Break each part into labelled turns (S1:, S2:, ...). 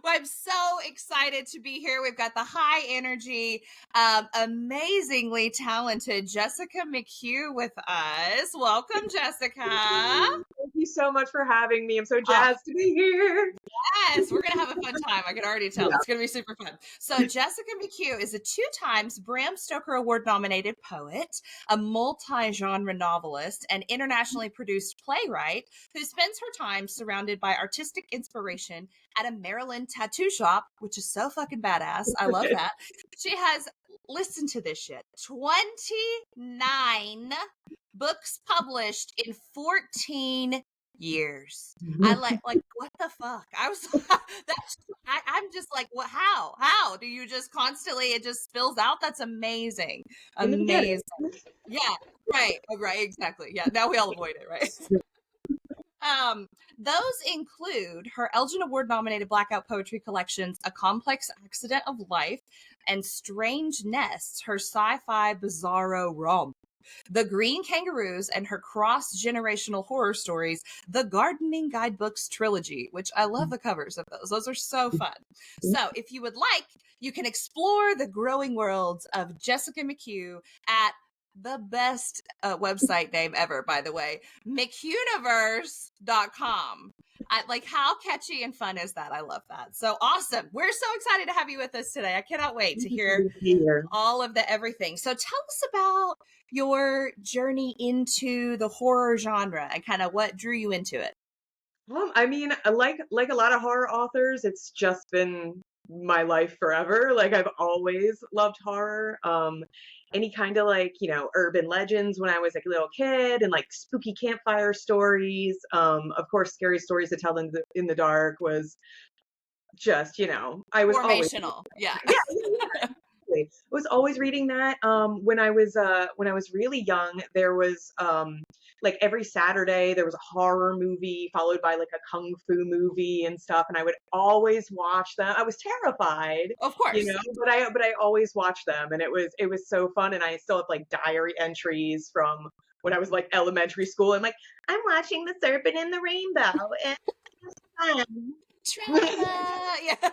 S1: Well, I'm so excited to be here. We've got the high energy, amazingly talented Jessica McHugh with us. Welcome, Jessica.
S2: Thank you so much for having me. I'm so
S1: Oh,
S2: jazzed to be here.
S1: yes, we're going to have a fun time. I can already tell.
S2: Yeah.
S1: It's going to be super fun. So, Jessica McHugh is a 2 times Bram Stoker Award-nominated poet, a multi-genre novelist, and internationally produced playwright who spends her time surrounded by artistic inspiration at a Maryland tattoo shop, which is so fucking badass. I love that. She has, listen to this shit, 29 books published in 14 years. I like what the fuck? I was I'm just like, what, how do you just constantly, it just spills out? That's amazing.
S2: In the beginning.
S1: Yeah, right, exactly. Yeah, now we all avoid it, right? Those include her Elgin Award-nominated Blackout poetry collections, A Complex Accident of Life, and Strange Nests, her sci-fi bizarro romp. The Green Kangaroos, and her cross-generational horror stories, the Gardening Guidebooks Trilogy, which I love the covers of those. Those are so fun. So if you would like, you can explore the growing worlds of Jessica McHugh at the best website name ever, by the way, McHuniverse.com. Like, how catchy and fun is that? I love that. So awesome. We're so excited to have you with us today. I cannot wait to hear all of the everything. So tell us about your journey into the horror genre and kind of what drew you into it.
S2: I mean, like a lot of horror authors, it's just been my life forever. Like I've always loved horror. Any kind of like, urban legends when I was like a little kid and like spooky campfire stories. Of course, scary stories to tell in the dark was just, I was always
S1: Formational. Yeah.
S2: I was always reading that. When I was really young, there was like every Saturday there was a horror movie followed by like a kung fu movie and stuff, and I would always watch them. I was terrified,
S1: Of course.
S2: but I always watched them, and it was so fun. And I still have like diary entries from when I was like elementary school. I'm like, I'm watching The Serpent and the Rainbow, and it's fun.
S1: Trauma. Yeah.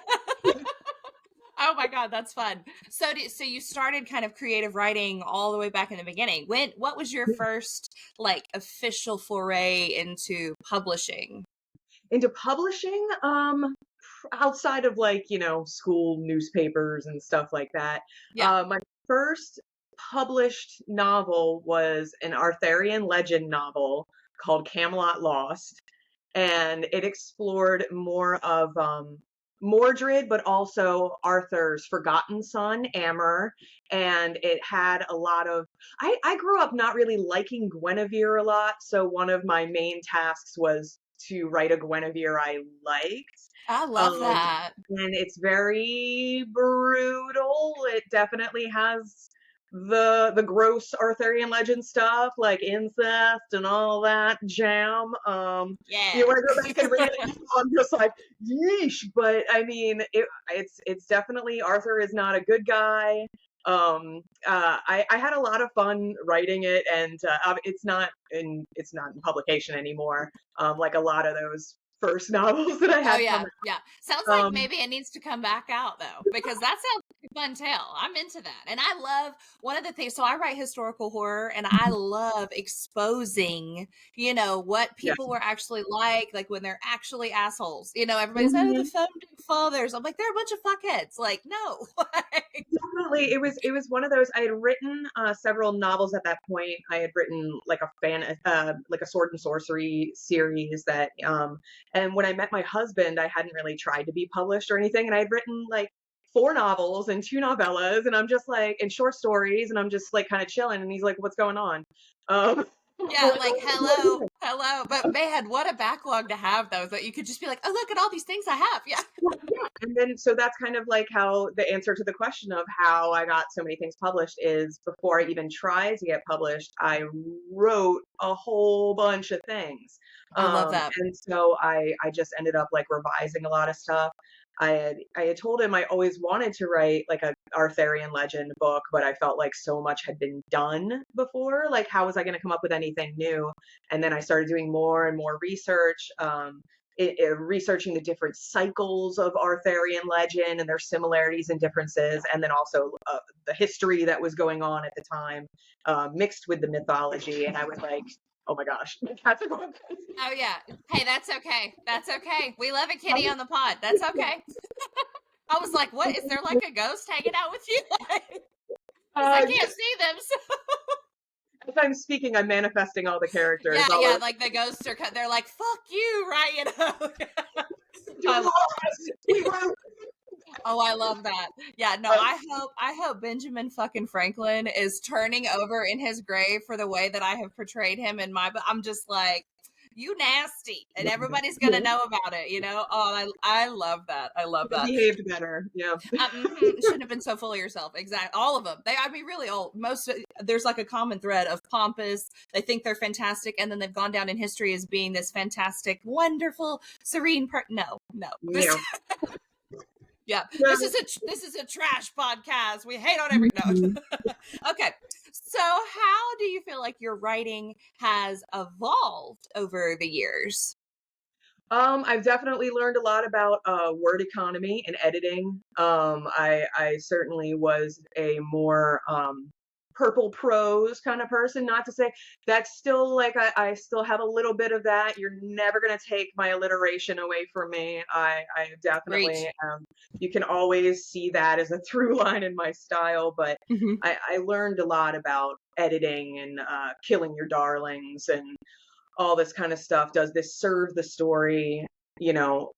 S1: Oh my God, that's fun. So you started kind of creative writing all the way back in the beginning. What was your first like official foray into publishing?
S2: Into publishing, outside of like, school newspapers and stuff like that.
S1: Yeah.
S2: My first published novel was an Arthurian legend novel called Camelot Lost, and it explored more of Mordred, but also Arthur's forgotten son, Amer. And it had a lot of, I grew up not really liking Guinevere a lot. So one of my main tasks was to write a Guinevere I liked.
S1: I love that.
S2: And it's very brutal. It definitely has the gross Arthurian legend stuff like incest and all that jam.
S1: Yeah.
S2: You want to go back and read it? I'm just like, yeesh. But I mean, it's definitely, Arthur is not a good guy. I had a lot of fun writing it, and it's not in publication anymore. Like a lot of those first novels that I had.
S1: Oh yeah, yeah. Sounds like maybe it needs to come back out though, because that sounds like a fun tale. I'm into that, and I love one of the things. So I write historical horror, and I love exposing, what people were actually like when they're actually assholes. Everybody's oh, the founding fathers. I'm like, they're a bunch of fuckheads. Like, no.
S2: Definitely, it was one of those. I had written several novels at that point. I had written like like a sword and sorcery series that and when I met my husband, I hadn't really tried to be published or anything, and I had written like 4 novels and 2 novellas, and I'm just like, and short stories, and I'm just like kind of chilling, and he's like, "What's going on?"
S1: Yeah, like hello. But man, what a backlog to have though, that you could just be like, oh, look at all these things I have. Yeah.
S2: Yeah. And then, so that's kind of like how the answer to the question of how I got so many things published is before I even tried to get published, I wrote a whole bunch of things.
S1: I love that.
S2: And so I just ended up like revising a lot of stuff. I had told him I always wanted to write like a Arthurian legend book, but I felt like so much had been done before. Like, how was I going to come up with anything new? And then I started doing more and more research. researching the different cycles of Arthurian legend and their similarities and differences, and then also the history that was going on at the time, mixed with the mythology. And I was like, oh my gosh, that's a going crazy.
S1: Oh yeah. Hey, that's okay. That's okay. We love a kitty on the pod. That's okay. I was like, what? Is there like a ghost hanging out with you? I can't see them. So.
S2: As I'm speaking, I'm manifesting all the characters.
S1: Yeah, like the ghosts are, they're like, fuck you, right? Oh, I love that. Yeah, no, I hope Benjamin fucking Franklin is turning over in his grave for the way that I have portrayed him in my, but I'm just like, you nasty, and everybody's gonna know about it, you know. Oh, I love that. I love that.
S2: Behaved better, yeah.
S1: Shouldn't have been so full of yourself. Exactly, all of them. I mean, really, there's like a common thread of pompous. They think they're fantastic, and then they've gone down in history as being this fantastic, wonderful, serene. No. Yeah, this is a trash podcast. We hate on every no. Okay, so how do you feel like your writing has evolved over the years?
S2: I've definitely learned a lot about word economy and editing. I certainly was a more purple prose kind of person. Not to say that's still like I still have a little bit of that. You're never gonna take my alliteration away from me. I definitely you can always see that as a through line in my style. But I learned a lot about editing and killing your darlings and all this kind of stuff. Does this serve the story? You know,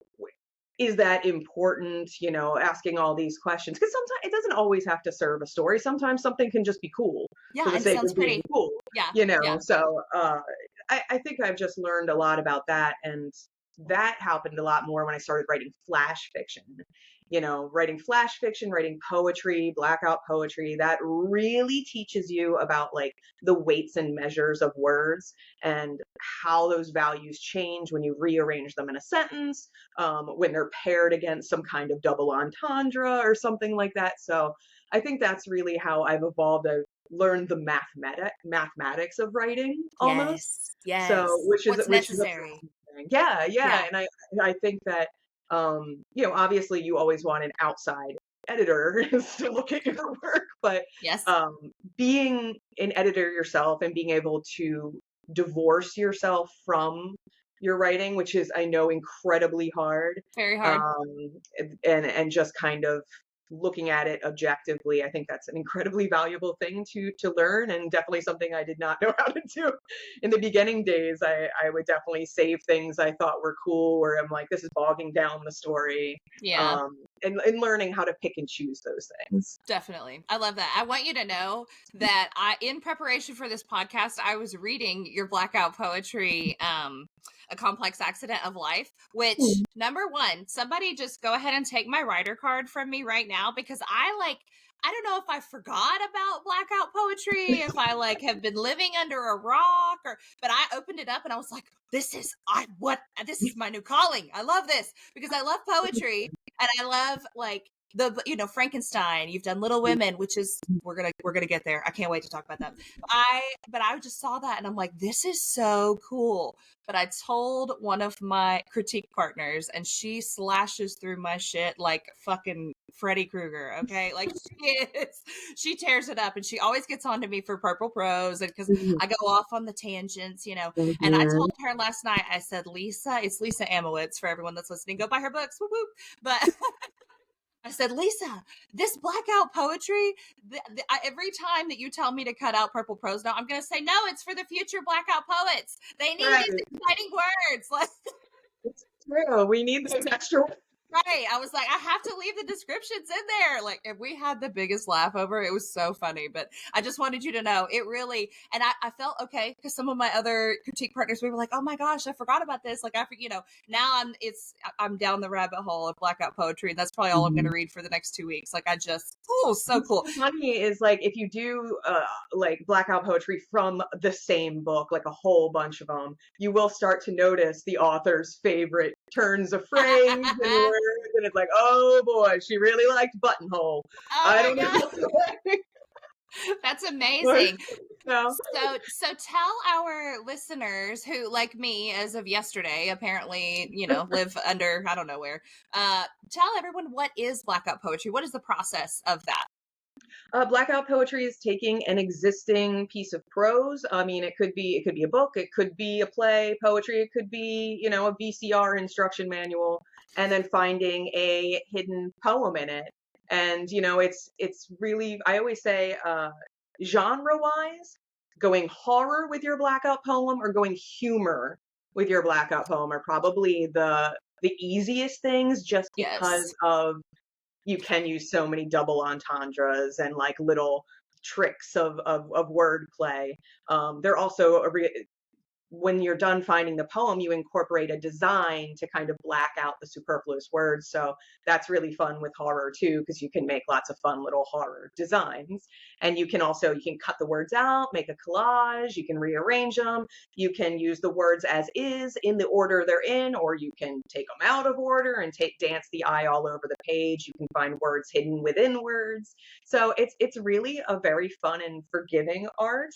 S2: is that important? You know, asking all these questions, because sometimes it doesn't always have to serve a story. Sometimes something can just be cool for the sake of being cool.
S1: Yeah,
S2: you know.
S1: Yeah.
S2: So I think I've just learned a lot about that, and that happened a lot more when I started writing flash fiction. You know, writing flash fiction, writing poetry, blackout poetry, that really teaches you about like the weights and measures of words and how those values change when you rearrange them in a sentence, when they're paired against some kind of double entendre or something like that. So I think that's really how I've evolved. I've learned the mathematics of writing almost.
S1: Yes.
S2: So which is
S1: necessary.
S2: Yeah. And I think that you know, obviously you always want an outside editor to look at your work, but
S1: yes,
S2: being an editor yourself and being able to divorce yourself from your writing, which is, I know, incredibly hard.
S1: Very hard.
S2: And just kind of looking at it objectively, I think that's an incredibly valuable thing to learn, and definitely something I did not know how to do in the beginning days. I would definitely save things I thought were cool, where I'm like, this is bogging down the story.
S1: Yeah.
S2: And learning how to pick and choose those things.
S1: Definitely. I love that. I want you to know that in preparation for this podcast, I was reading your blackout poetry, A Complex Accident of Life, which, number one, somebody just go ahead and take my writer card from me right now, because I don't know if I forgot about blackout poetry, if I like have been living under a rock, but I opened it up and I was like, this is my new calling. I love this because I love poetry, and I love like Frankenstein. You've done Little Women, which is we're gonna get there. I can't wait to talk about that. But I just saw that and I'm like, this is so cool. But I told one of my critique partners, and she slashes through my shit like fucking Freddy Krueger. Okay, like she tears it up, and she always gets on to me for purple prose, and because I go off on the tangents, you know. And I told her last night, I said, Lisa, it's Lisa Amowitz for everyone that's listening. Go buy her books, whoop whoop. But I said, Lisa, this blackout poetry, every time that you tell me to cut out purple prose now, I'm going to say, no, it's for the future blackout poets. They need these exciting words.
S2: It's true. We need those extra words.
S1: Right. I was like, I have to leave the descriptions in there. Like, if we had the biggest laugh over it, was so funny. But I just wanted you to know it really, and I felt okay, because some of my other critique partners, we were like, oh my gosh, I forgot about this. Like, now I'm down the rabbit hole of blackout poetry. And that's probably all I'm going to read for the next 2 weeks. Like, so cool.
S2: What's funny is, like, if you do like blackout poetry from the same book, like a whole bunch of them, you will start to notice the author's favorite turns of phrase and words, and it's like, oh boy, she really liked buttonhole.
S1: Oh, I don't know. That's amazing.
S2: So,
S1: So tell our listeners who, like me, as of yesterday, apparently, live under, I don't know where. Tell everyone, what is blackout poetry? What is the process of that?
S2: blackout poetry is taking an existing piece of prose. I mean, it could be a book, it could be a play, poetry, it could be, a VCR instruction manual, and then finding a hidden poem in it. And it's really, I always say, genre wise, going horror with your blackout poem or going humor with your blackout poem are probably the easiest things, just because
S1: Yes.
S2: of you can use so many double entendres and like little tricks of wordplay. They're also when you're done finding the poem, you incorporate a design to kind of black out the superfluous words. So that's really fun with horror too, because you can make lots of fun little horror designs. And you can cut the words out, make a collage, you can rearrange them, you can use the words as is in the order they're in, or you can take them out of order and dance the eye all over the page. You can find words hidden within words. So it's really a very fun and forgiving art.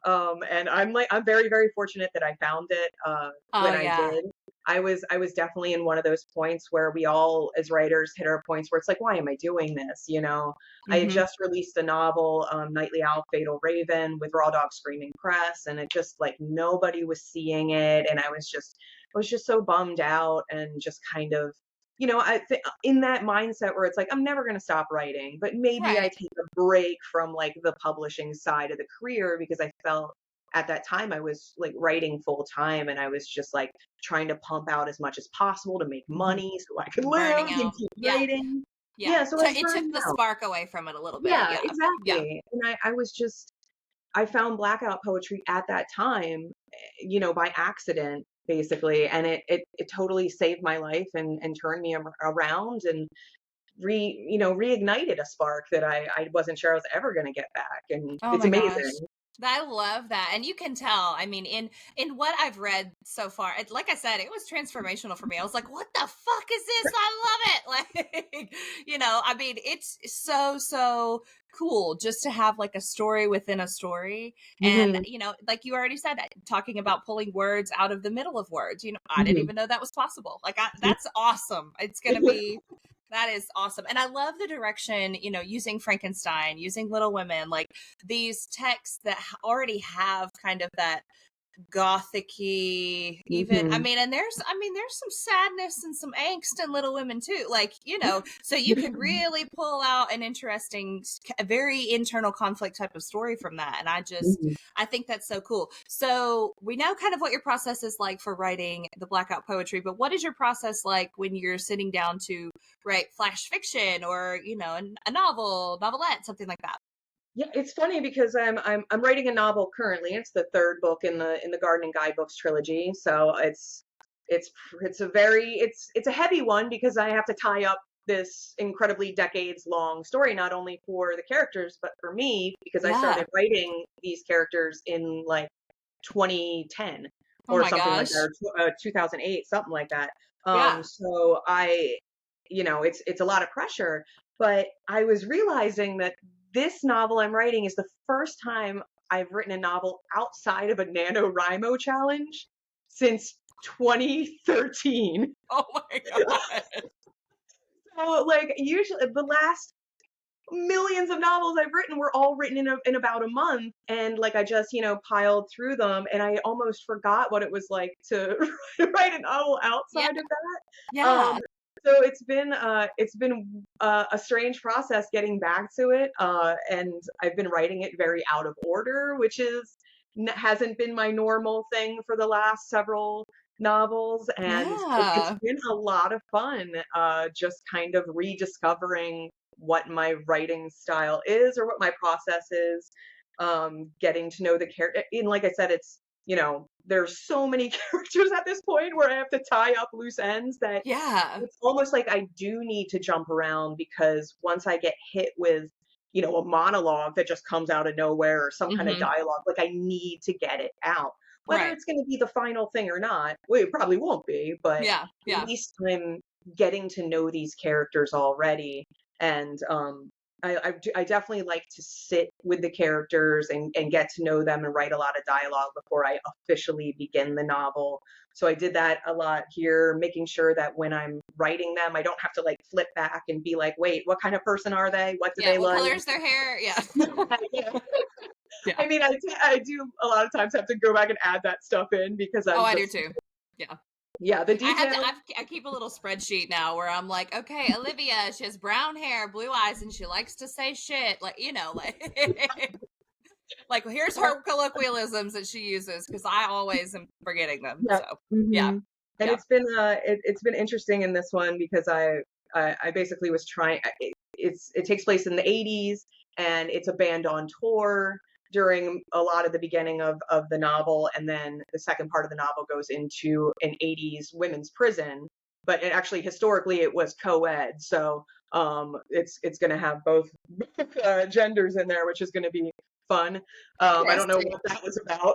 S2: And I'm very, very fortunate that I found it
S1: Oh,
S2: when I
S1: yeah.
S2: did. I was definitely in one of those points where we all as writers hit our points where it's like, why am I doing this? I had
S1: Mm-hmm.
S2: just released a novel, Nightly Owl, Fatal Raven, with Raw Dog Screaming Press, and it just like nobody was seeing it, and I was just so bummed out and just kind of I think in that mindset where it's like, I'm never going to stop writing, but maybe I
S1: Right.
S2: take a break from like the publishing side of the career, because I felt at that time I was like writing full time, and I was just like trying to pump out as much as possible to make
S1: Mm-hmm.
S2: money so I could live
S1: Burning
S2: and
S1: out.
S2: keep
S1: Yeah.
S2: writing.
S1: Yeah.
S2: Yeah, so I was
S1: It took
S2: burning
S1: the
S2: out.
S1: spark away from it a little bit.
S2: Yeah,
S1: Yeah. Yeah.
S2: exactly. And I found blackout poetry at that time, by accident, basically, and it totally saved my life and turned me around and reignited a spark that I wasn't sure I was ever going to get back, and
S1: Oh
S2: it's
S1: my gosh.
S2: amazing.
S1: I love that. And you can tell, I mean, in what I've read so far, like I said, it was transformational for me. I was like, what the fuck is this? I love it. Like, I mean, it's so cool just to have like a story within a story. And,
S2: Hmm.
S1: like you already said, talking about pulling words out of the middle of words, I didn't
S2: Hmm.
S1: even know that was possible. Like, that's awesome. It's going to be that is awesome. And I love the direction, using Frankenstein, using Little Women, like these texts that already have kind of that gothicy, even, I
S2: Hmm.
S1: mean, and there's some sadness and some angst in Little Women too, like, so you could really pull out an interesting, a very internal conflict type of story from that. And I think that's so cool. So we know kind of what your process is like for writing the blackout poetry, but what is your process like when you're sitting down to write flash fiction, or a novelette, something like that?
S2: Yeah, it's funny because I'm writing a novel currently. It's the third book in the Gardening Guidebooks Trilogy. So it's it's a heavy one, because I have to tie up this incredibly decades long story, not only for the characters but for me, because I
S1: Yeah.
S2: started writing these characters in like 2010
S1: Oh
S2: or
S1: my
S2: something like that,
S1: gosh.
S2: or 2008, something like that.
S1: Yeah.
S2: So it's a lot of pressure, but I was realizing that this novel I'm writing is the first time I've written a novel outside of a NaNoWriMo challenge since 2013.
S1: Oh my god.
S2: So, like, usually the last millions of novels I've written were all written in about a month, and like I just piled through them, and I almost forgot what it was like to write a novel
S1: Yeah.
S2: outside of that.
S1: Yeah.
S2: So it's been a strange process getting back to it, and I've been writing it very out of order, which hasn't been my normal thing for the last several novels, and it's
S1: Yeah.
S2: been a lot of fun, just kind of rediscovering what my writing style is or what my process is, getting to know the character. And like I said, there's so many characters at this point where I have to tie up loose ends that
S1: Yeah.
S2: it's almost like I do need to jump around, because once I get hit with, a monologue that just comes out of nowhere, or some kind of
S1: Mhm.
S2: dialogue, like I need to get it out. Whether
S1: Right.
S2: it's going to be the final thing or not, well, it probably won't be, but at
S1: Yeah. Yeah.
S2: least I'm getting to know these characters already. And I definitely like to sit with the characters and get to know them and write a lot of dialogue before I officially begin the novel. So I did that a lot here, making sure that when I'm writing them, I don't have to like flip back and be like, wait, what kind of person are they? What do
S1: Yeah,
S2: they
S1: what
S2: like?
S1: color is their hair? Yeah.
S2: Yeah.
S1: Yeah.
S2: I mean, I do a lot of times have to go back and add that stuff in because
S1: Oh,
S2: I'm
S1: I do
S2: just,
S1: too. Yeah.
S2: yeah, the
S1: I have to.
S2: details.
S1: I keep a little spreadsheet now where I'm like, okay, Olivia, she has brown hair, blue eyes, and she likes to say shit. Like, like, like here's her colloquialisms that she uses because I always am forgetting them.
S2: Yeah.
S1: So, yeah,
S2: hmm And
S1: yeah.
S2: it's been interesting in this one because I basically was trying. It takes place in the 80s, and it's a band on tour during a lot of the beginning of the novel, and then the second part of the novel goes into an 80s women's prison. But actually, historically, it was co-ed, so it's going to have both genders in there, which is going to be fun. I don't know
S1: Interesting.
S2: what that was about.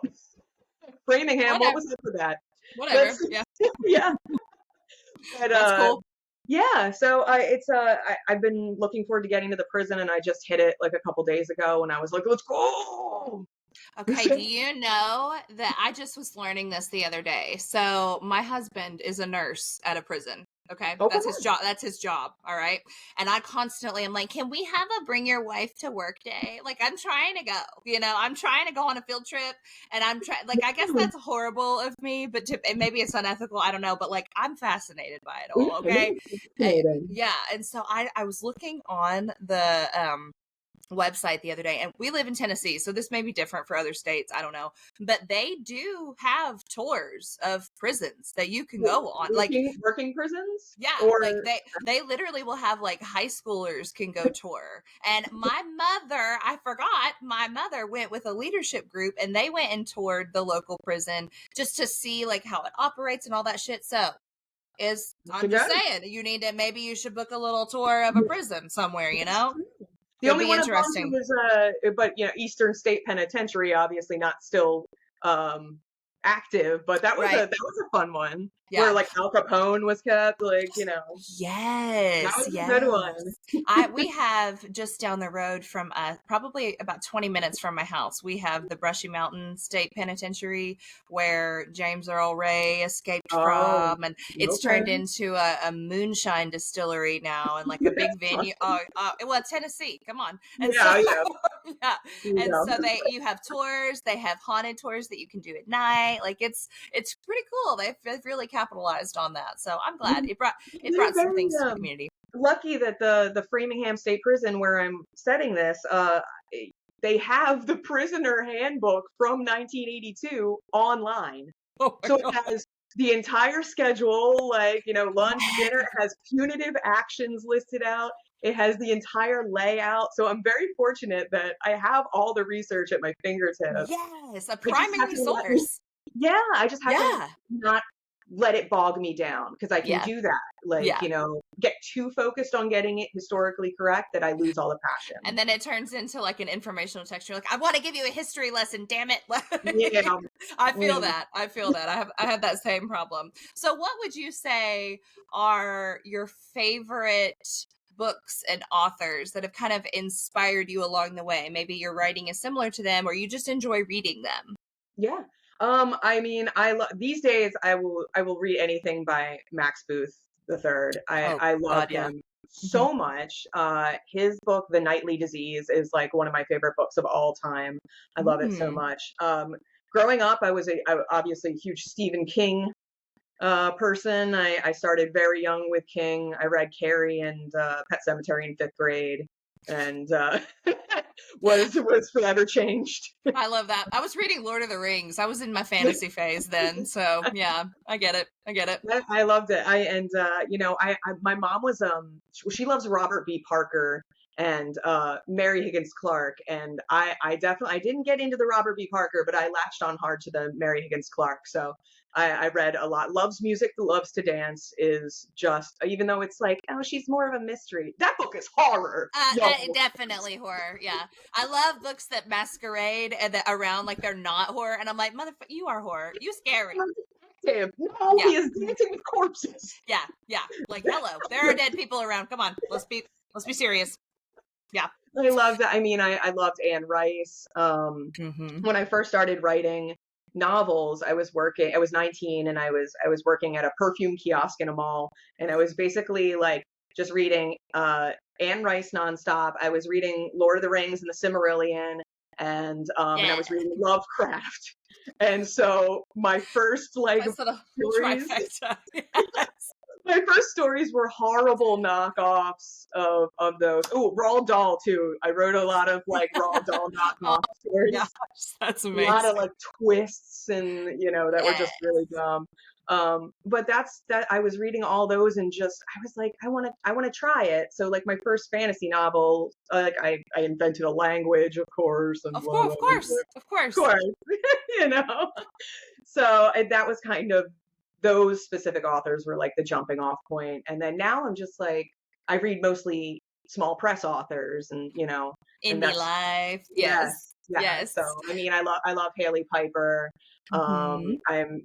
S2: Framingham, what
S1: Whatever.
S2: was up with that? But
S1: Whatever. Yeah,
S2: yeah, but
S1: that's cool.
S2: yeah. So I've been looking forward to getting to the prison, and I just hit it like a couple days ago, and I was like, let's go.
S1: Okay, do you know that I just was learning this the other day? So my husband is a nurse at a prison. Okay,
S2: Okay.
S1: that's his job. That's his job. All right, and I constantly am like, can we have a bring your wife to work day? Like I'm trying to go. I'm trying to go on a field trip, and I'm trying. Like I guess that's horrible of me, but and maybe it's unethical. I don't know, but like I'm fascinated by it
S2: Yeah,
S1: all.
S2: it
S1: Okay,
S2: is fascinating.
S1: yeah, and so I was looking on the website the other day, and we live in Tennessee, so this may be different for other states, I don't know, but they do have tours of prisons that you can go on, like
S2: Working prisons,
S1: yeah, like
S2: or
S1: they literally will have like high schoolers can go tour. And I forgot, my mother went with a leadership group and they went and toured the local prison just to see like how it operates and all that shit. So I'm just
S2: again.
S1: saying, maybe you should book a little tour of a prison somewhere,
S2: It's true. The
S1: could
S2: only
S1: be
S2: one I've gone to
S1: interesting.
S2: was but Eastern State Penitentiary, obviously not still um active, but
S1: Right.
S2: that was a fun one where
S1: Yeah.
S2: like Al Capone was kept, like, that
S1: Yes,
S2: was a good
S1: yes.
S2: one.
S1: We have just down the road from us, probably about 20 minutes from my house, we have the Brushy Mountain State Penitentiary where James Earl Ray escaped
S2: Oh,
S1: from, and it's
S2: okay.
S1: turned into a moonshine distillery now and like a big venue. Well, Tennessee, come on. And so,
S2: Yeah, yeah.
S1: yeah. And
S2: Yeah.
S1: so you have tours, they have haunted tours that you can do at night. Like it's pretty cool. They've really capitalized on that. So I'm glad it
S2: They're
S1: brought some
S2: very
S1: things to the community.
S2: lucky that the Framingham State Prison where I'm setting this, they have the prisoner handbook from 1982 online.
S1: Oh my
S2: So it
S1: god.
S2: has the entire schedule, like, lunch, dinner. It has punitive actions listed out. It has the entire layout. So I'm very fortunate that I have all the research at my fingertips.
S1: Yes, a
S2: I just have
S1: primary
S2: to let me,
S1: source.
S2: yeah, I just have to
S1: Yeah.
S2: not let it bog me down because I can
S1: Yeah.
S2: do that. Like,
S1: Yeah.
S2: get too focused on getting it historically correct that I lose all the passion.
S1: And then it turns into like an informational text. You're like, I want to give you a history lesson, damn it.
S2: Yeah.
S1: I feel
S2: Yeah.
S1: that. I feel that. I have that same problem. So what would you say are your favorite books and authors that have kind of inspired you along the way? Maybe your writing is similar to them or you just enjoy reading them.
S2: Yeah. I mean, these days I will read anything by Max Booth the third.
S1: Oh
S2: I love
S1: god, yeah.
S2: him
S1: Mhm.
S2: so much. His book, The Nightly Disease, is like one of my favorite books of all time. I love it so
S1: Mm.
S2: much. Growing up, obviously a huge Stephen King person. I started very young with King. I read Carrie and Pet Cemetery in fifth grade, and was forever changed.
S1: I love that. I was reading Lord of the Rings. I was in my fantasy phase then. So yeah, I get it. I get it.
S2: I loved it. My mom was she loves Robert B. Parker and Mary Higgins Clark, and I didn't get into the Robert B. Parker, but I latched on hard to the Mary Higgins Clark. So I read a lot. Loves music, loves to dance is just, even though it's like, oh, she's more of a mystery. That book is horror, yo.
S1: Definitely horror. Yeah, I love books that masquerade and that around like they're not horror, and I'm like, motherfucker, you are horror. You scary.
S2: No,
S1: Yeah,
S2: he is dancing with corpses.
S1: yeah, yeah. Like, hello, there are dead people around. Come on, let's be serious. Yeah.
S2: I loved, I mean, I loved Anne Rice.
S1: Mm-hmm.
S2: When I first started writing novels, I was 19 and I was working at a perfume kiosk in a mall, and I was basically like just reading Anne Rice nonstop. I was reading Lord of the Rings and the Silmarillion, and I
S1: Yeah.
S2: was reading Lovecraft. And so my first like
S1: Nice little
S2: stories
S1: trifecta. Yes.
S2: my first stories were horrible knockoffs of those. Oh, Roald Dahl too. I wrote a lot of like Roald Dahl
S1: Oh
S2: knockoff
S1: gosh,
S2: stories.
S1: that's
S2: A lot of
S1: amazing.
S2: like twists and that were
S1: Yeah.
S2: just really dumb. But that I was reading all those and just I was like, I want to try it. So like my first fantasy novel, like I invented a language, of course, and
S1: Of
S2: blah
S1: course,
S2: blah
S1: of
S2: blah.
S1: course, of
S2: Of
S1: course.
S2: course, you know. So that was kind of those specific authors were like the jumping off point. And then now I'm just like I read mostly small press authors and
S1: Indie
S2: that's
S1: life.
S2: yes,
S1: Yes.
S2: yes.
S1: Yes.
S2: So I mean I love Haley Piper.
S1: Hmm.
S2: I'm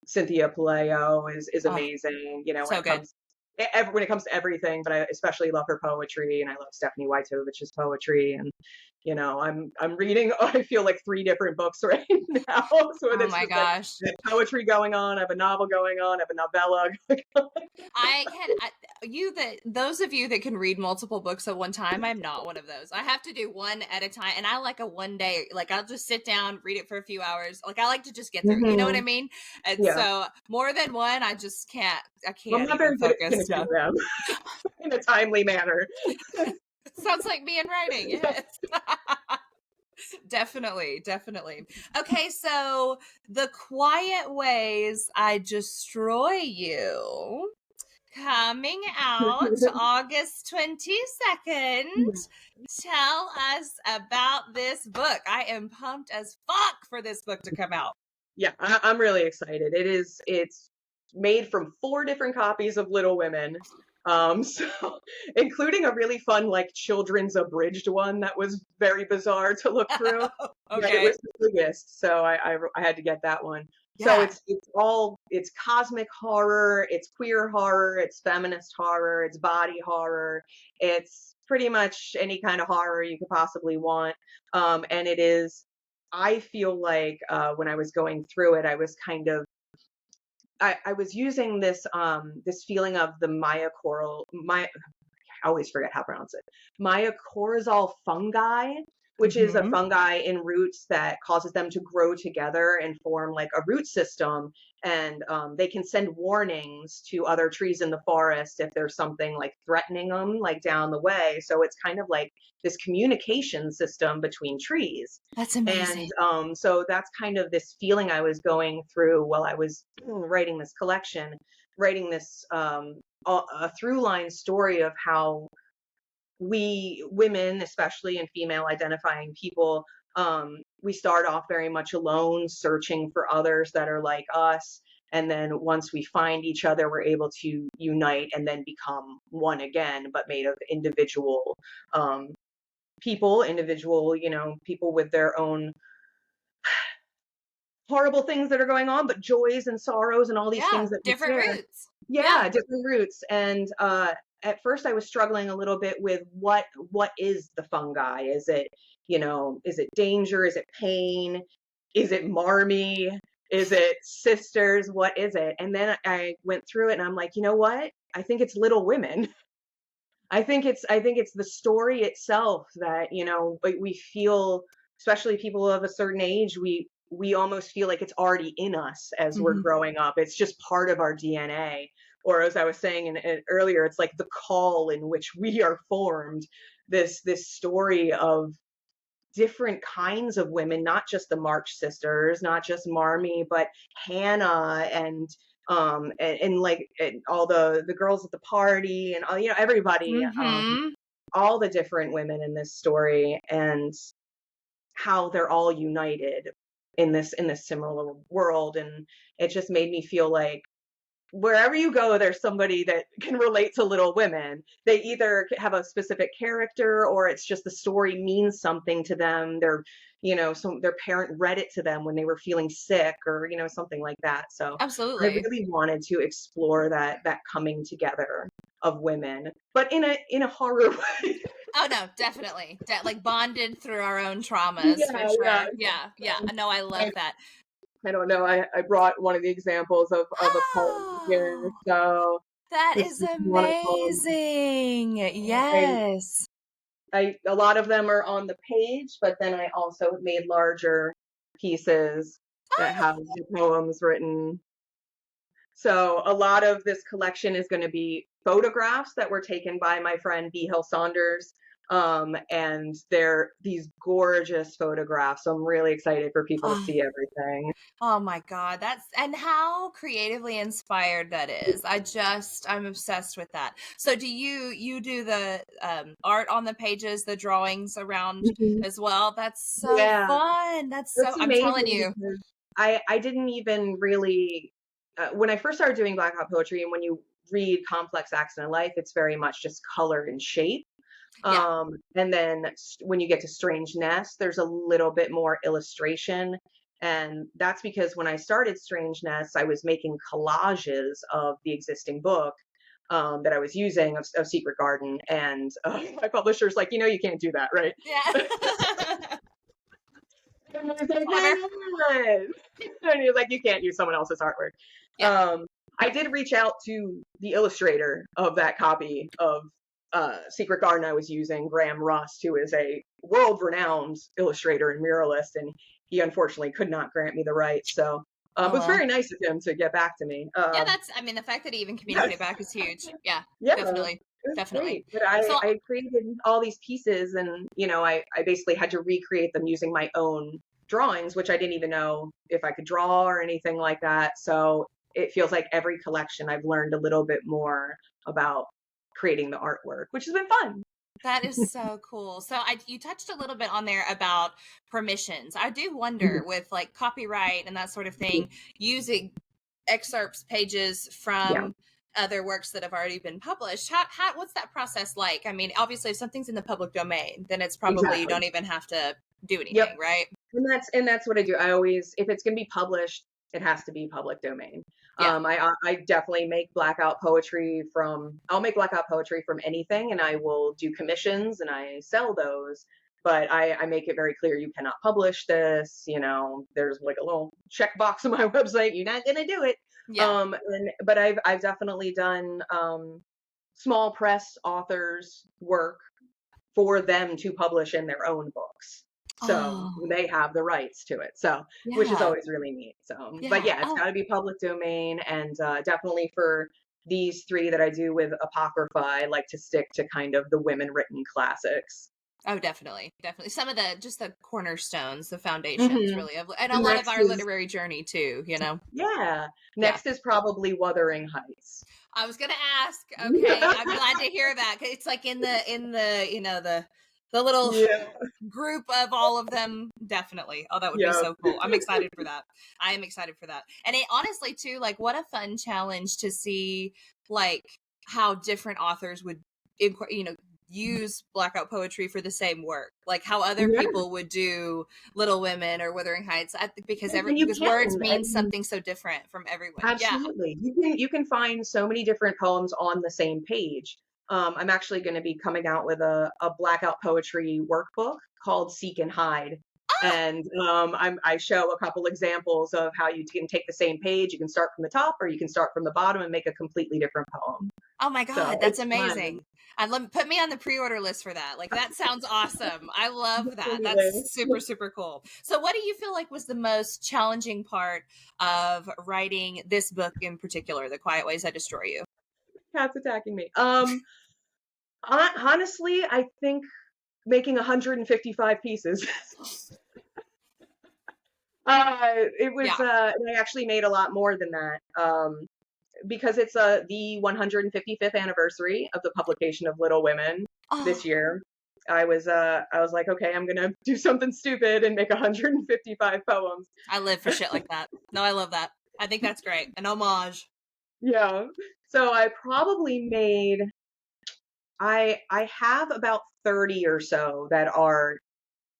S2: Cynthia Paleo is
S1: Oh,
S2: amazing, when
S1: so
S2: it
S1: good.
S2: comes when it comes to everything, but I especially love her poetry and I love Stephanie Wytovich's poetry and I'm reading I feel like three different books right now. So
S1: Oh
S2: it's
S1: my
S2: just like
S1: gosh.
S2: I have poetry going on, I have a novel going on, I have a novella going on.
S1: I can those of you that can read multiple books at one time, I'm not one of those. I have to do one at a time, and I like a one day, like I'll just sit down, read it for a few hours. Like I like to just get through it. You know what I
S2: Hmm.
S1: mean? And
S2: Yeah.
S1: so more than one, I just can't. I
S2: Well, I'm
S1: can't
S2: not
S1: even
S2: very good at
S1: focus. Yeah.
S2: finishing them in a timely manner.
S1: Sounds like me in writing.
S2: Yeah.
S1: Yes. Definitely, definitely. Okay, so The Quiet Ways I Destroy You, coming out August 22nd. Tell us about this book. I am pumped as fuck for this book to come out.
S2: Yeah, I'm really excited. It's made from four different copies of Little Women. So including a really fun like children's abridged one that was very bizarre to look through. But it
S1: Okay.
S2: was the biggest, so I had to get that one. So
S1: Yeah.
S2: it's cosmic horror, it's queer horror, it's feminist horror, it's body horror, it's pretty much any kind of horror you could possibly want. And it is I feel like when I was going through it, I was kind of I was using this feeling of the I always forget how to pronounce it. Mycorrhizal fungi, which is a
S1: Mm-hmm.
S2: fungi in roots that causes them to grow together and form like a root system. And they can send warnings to other trees in the forest if there's something like threatening them, like down the way. So it's kind of like this communication system between trees.
S1: That's
S2: And
S1: amazing.
S2: so that's kind of this feeling I was going through while I was writing this collection, writing this a through line story of how we women, especially and female identifying people, we start off very much alone, searching for others that are like us. And then once we find each other, we're able to unite and then become one again, but made of individual individual, people with their own horrible things that are going on, but joys and sorrows and all these
S1: Yeah.
S2: things that we
S1: Different
S2: share.
S1: roots. Yeah.
S2: Yeah, different roots. And at first I was struggling a little bit with what is the fungi? Is it danger? Is it pain? Is it marmy? Is it sisters? What is it? And then I went through it and I'm like, you know what? I think it's Little Women. I think it's the story itself that, we feel, especially people of a certain age, we almost feel like it's already in us as we're
S1: Mm-hmm.
S2: growing up. It's just part of our DNA. Or as I was saying earlier, it's like the call in which we are formed. This story of different kinds of women, not just the March sisters, not just Marmee, but Hannah and like and all the girls at the party and all everybody,
S1: Mm-hmm.
S2: all the different women in this story and how they're all united in this similar world. And it just made me feel like wherever you go, there's somebody that can relate to Little Women. They either have a specific character or it's just the story means something to them. Their parent read it to them when they were feeling sick or, something like that. So I
S1: Absolutely.
S2: really wanted to explore that coming together of women, but in a horror way.
S1: Oh no, definitely. Like bonded through our own traumas for
S2: Yeah, yeah.
S1: sure. Yeah, yeah. No, I love
S2: I,
S1: that.
S2: I don't know. I brought one of the examples of a poem here.
S1: Oh,
S2: So
S1: that
S2: this
S1: is
S2: is one of them.
S1: amazing. Yes.
S2: A lot of them are on the page, but then I also made larger pieces that have the poems written. So a lot of this collection is going to be photographs that were taken by my friend B. Hill Saunders. And they're these gorgeous photographs. So I'm really excited for people to
S1: Oh,
S2: see everything.
S1: oh my God. That's, and how creatively inspired that is. I'm obsessed with that. So you do the art on the pages, the drawings around
S2: Mhm.
S1: as well? That's so
S2: Yeah,
S1: fun. That's so,
S2: that's
S1: I'm telling
S2: amazing
S1: you.
S2: because I didn't even really when I first started doing blackout poetry, and when you read Complex Accident of Life, it's very much just color and shape.
S1: Yeah.
S2: And then when you get to Strange Nest, there's a little bit more illustration. And that's because when I started Strange Nest, I was making collages of the existing book that I was using of Secret Garden. And my publisher's like, you can't do that, right?
S1: Yeah.
S2: And I was like, why
S1: Clever.
S2: not? And he was like, you can't use someone else's artwork.
S1: Yeah.
S2: I did reach out to the illustrator of that copy of Secret Garden I was using, Graham Rust, who is a world-renowned illustrator and muralist, and he unfortunately could not grant me the rights. So it
S1: Oh
S2: was
S1: well.
S2: very nice of him to get back to me.
S1: Yeah, that's, I mean, the fact that he even communicated back is huge. Yeah,
S2: Yeah,
S1: definitely.
S2: it was
S1: Definitely.
S2: great. But I,
S1: So,
S2: I created all these pieces, and I basically had to recreate them using my own drawings, which I didn't even know if I could draw or anything like that. So it feels like every collection I've learned a little bit more about creating the artwork, which has been fun.
S1: that is so cool. So you touched a little bit on there about permissions. I do wonder
S2: Mhm.
S1: with like copyright and that sort of thing, using excerpts pages
S2: Yeah,
S1: from other works that have already been published. How what's that process like? I mean, obviously if something's in the public domain, then it's probably you
S2: exactly.
S1: don't even have to do
S2: Yep.
S1: anything, right?
S2: And that's what I do. I always, if it's going to be published, it has to be public domain.
S1: Yeah.
S2: I definitely make blackout poetry from. I'll make blackout poetry from anything, and I will do commissions and I sell those. But I make it very clear you cannot publish this. There's like a little checkbox on my website. You're not gonna do it.
S1: Yeah.
S2: But I've definitely done small press authors work for them to publish in their own books. So
S1: Oh,
S2: they have the rights to it. So, which is
S1: yeah.
S2: always really neat. So, but
S1: Yeah.
S2: yeah, it's
S1: Oh,
S2: got to be public domain. And definitely for these three that I do with Apocrypha, I like to stick to kind of the women written classics.
S1: oh, definitely, definitely. Some of the just the cornerstones, the foundations,
S2: Hmm.
S1: really, and a
S2: And
S1: lot of
S2: next
S1: our
S2: is,
S1: literary journey too.
S2: yeah,
S1: Yeah.
S2: next is probably Wuthering Heights.
S1: I was gonna ask. Okay, I'm glad to hear that. 'Cause it's like in the the little
S2: Yeah,
S1: group of all of them. Definitely. Oh, that would be
S2: yeah.
S1: so cool. I'm excited for that. I am excited for that. And it honestly too, like, what a fun challenge to see, like how different authors would, use blackout poetry for the same work, like how other
S2: Yeah.
S1: people would do Little Women or Wuthering Heights, because
S2: And you
S1: because words
S2: can. I
S1: mean
S2: mean,
S1: something so different from everyone. Yeah.
S2: absolutely. You can find so many different poems on the same page. I'm actually going to be coming out with a blackout poetry workbook called Seek and Hide. And I show a couple examples of how you can take the same page. You can start from the top or you can start from the bottom and make a completely different poem.
S1: Oh my
S2: So
S1: God, that's
S2: it's fun.
S1: amazing. And put me on the pre-order list for that. Like that sounds awesome. I love that.
S2: Definitely.
S1: That's super, super cool. So what do you feel like was the most challenging part of writing this book in particular, The Quiet Ways That Destroy You?
S2: Cat's attacking me. Honestly, I think making 155 pieces. It was,
S1: Yeah.
S2: and I actually made a lot more than that. Because it's the 155th anniversary of the publication of Little Women this
S1: Oh,
S2: year. I was like, okay, I'm gonna do something stupid and make 155 poems.
S1: I live for shit like that. No, I love that. I think that's great. An homage.
S2: Yeah. So I probably made I have about 30 or so that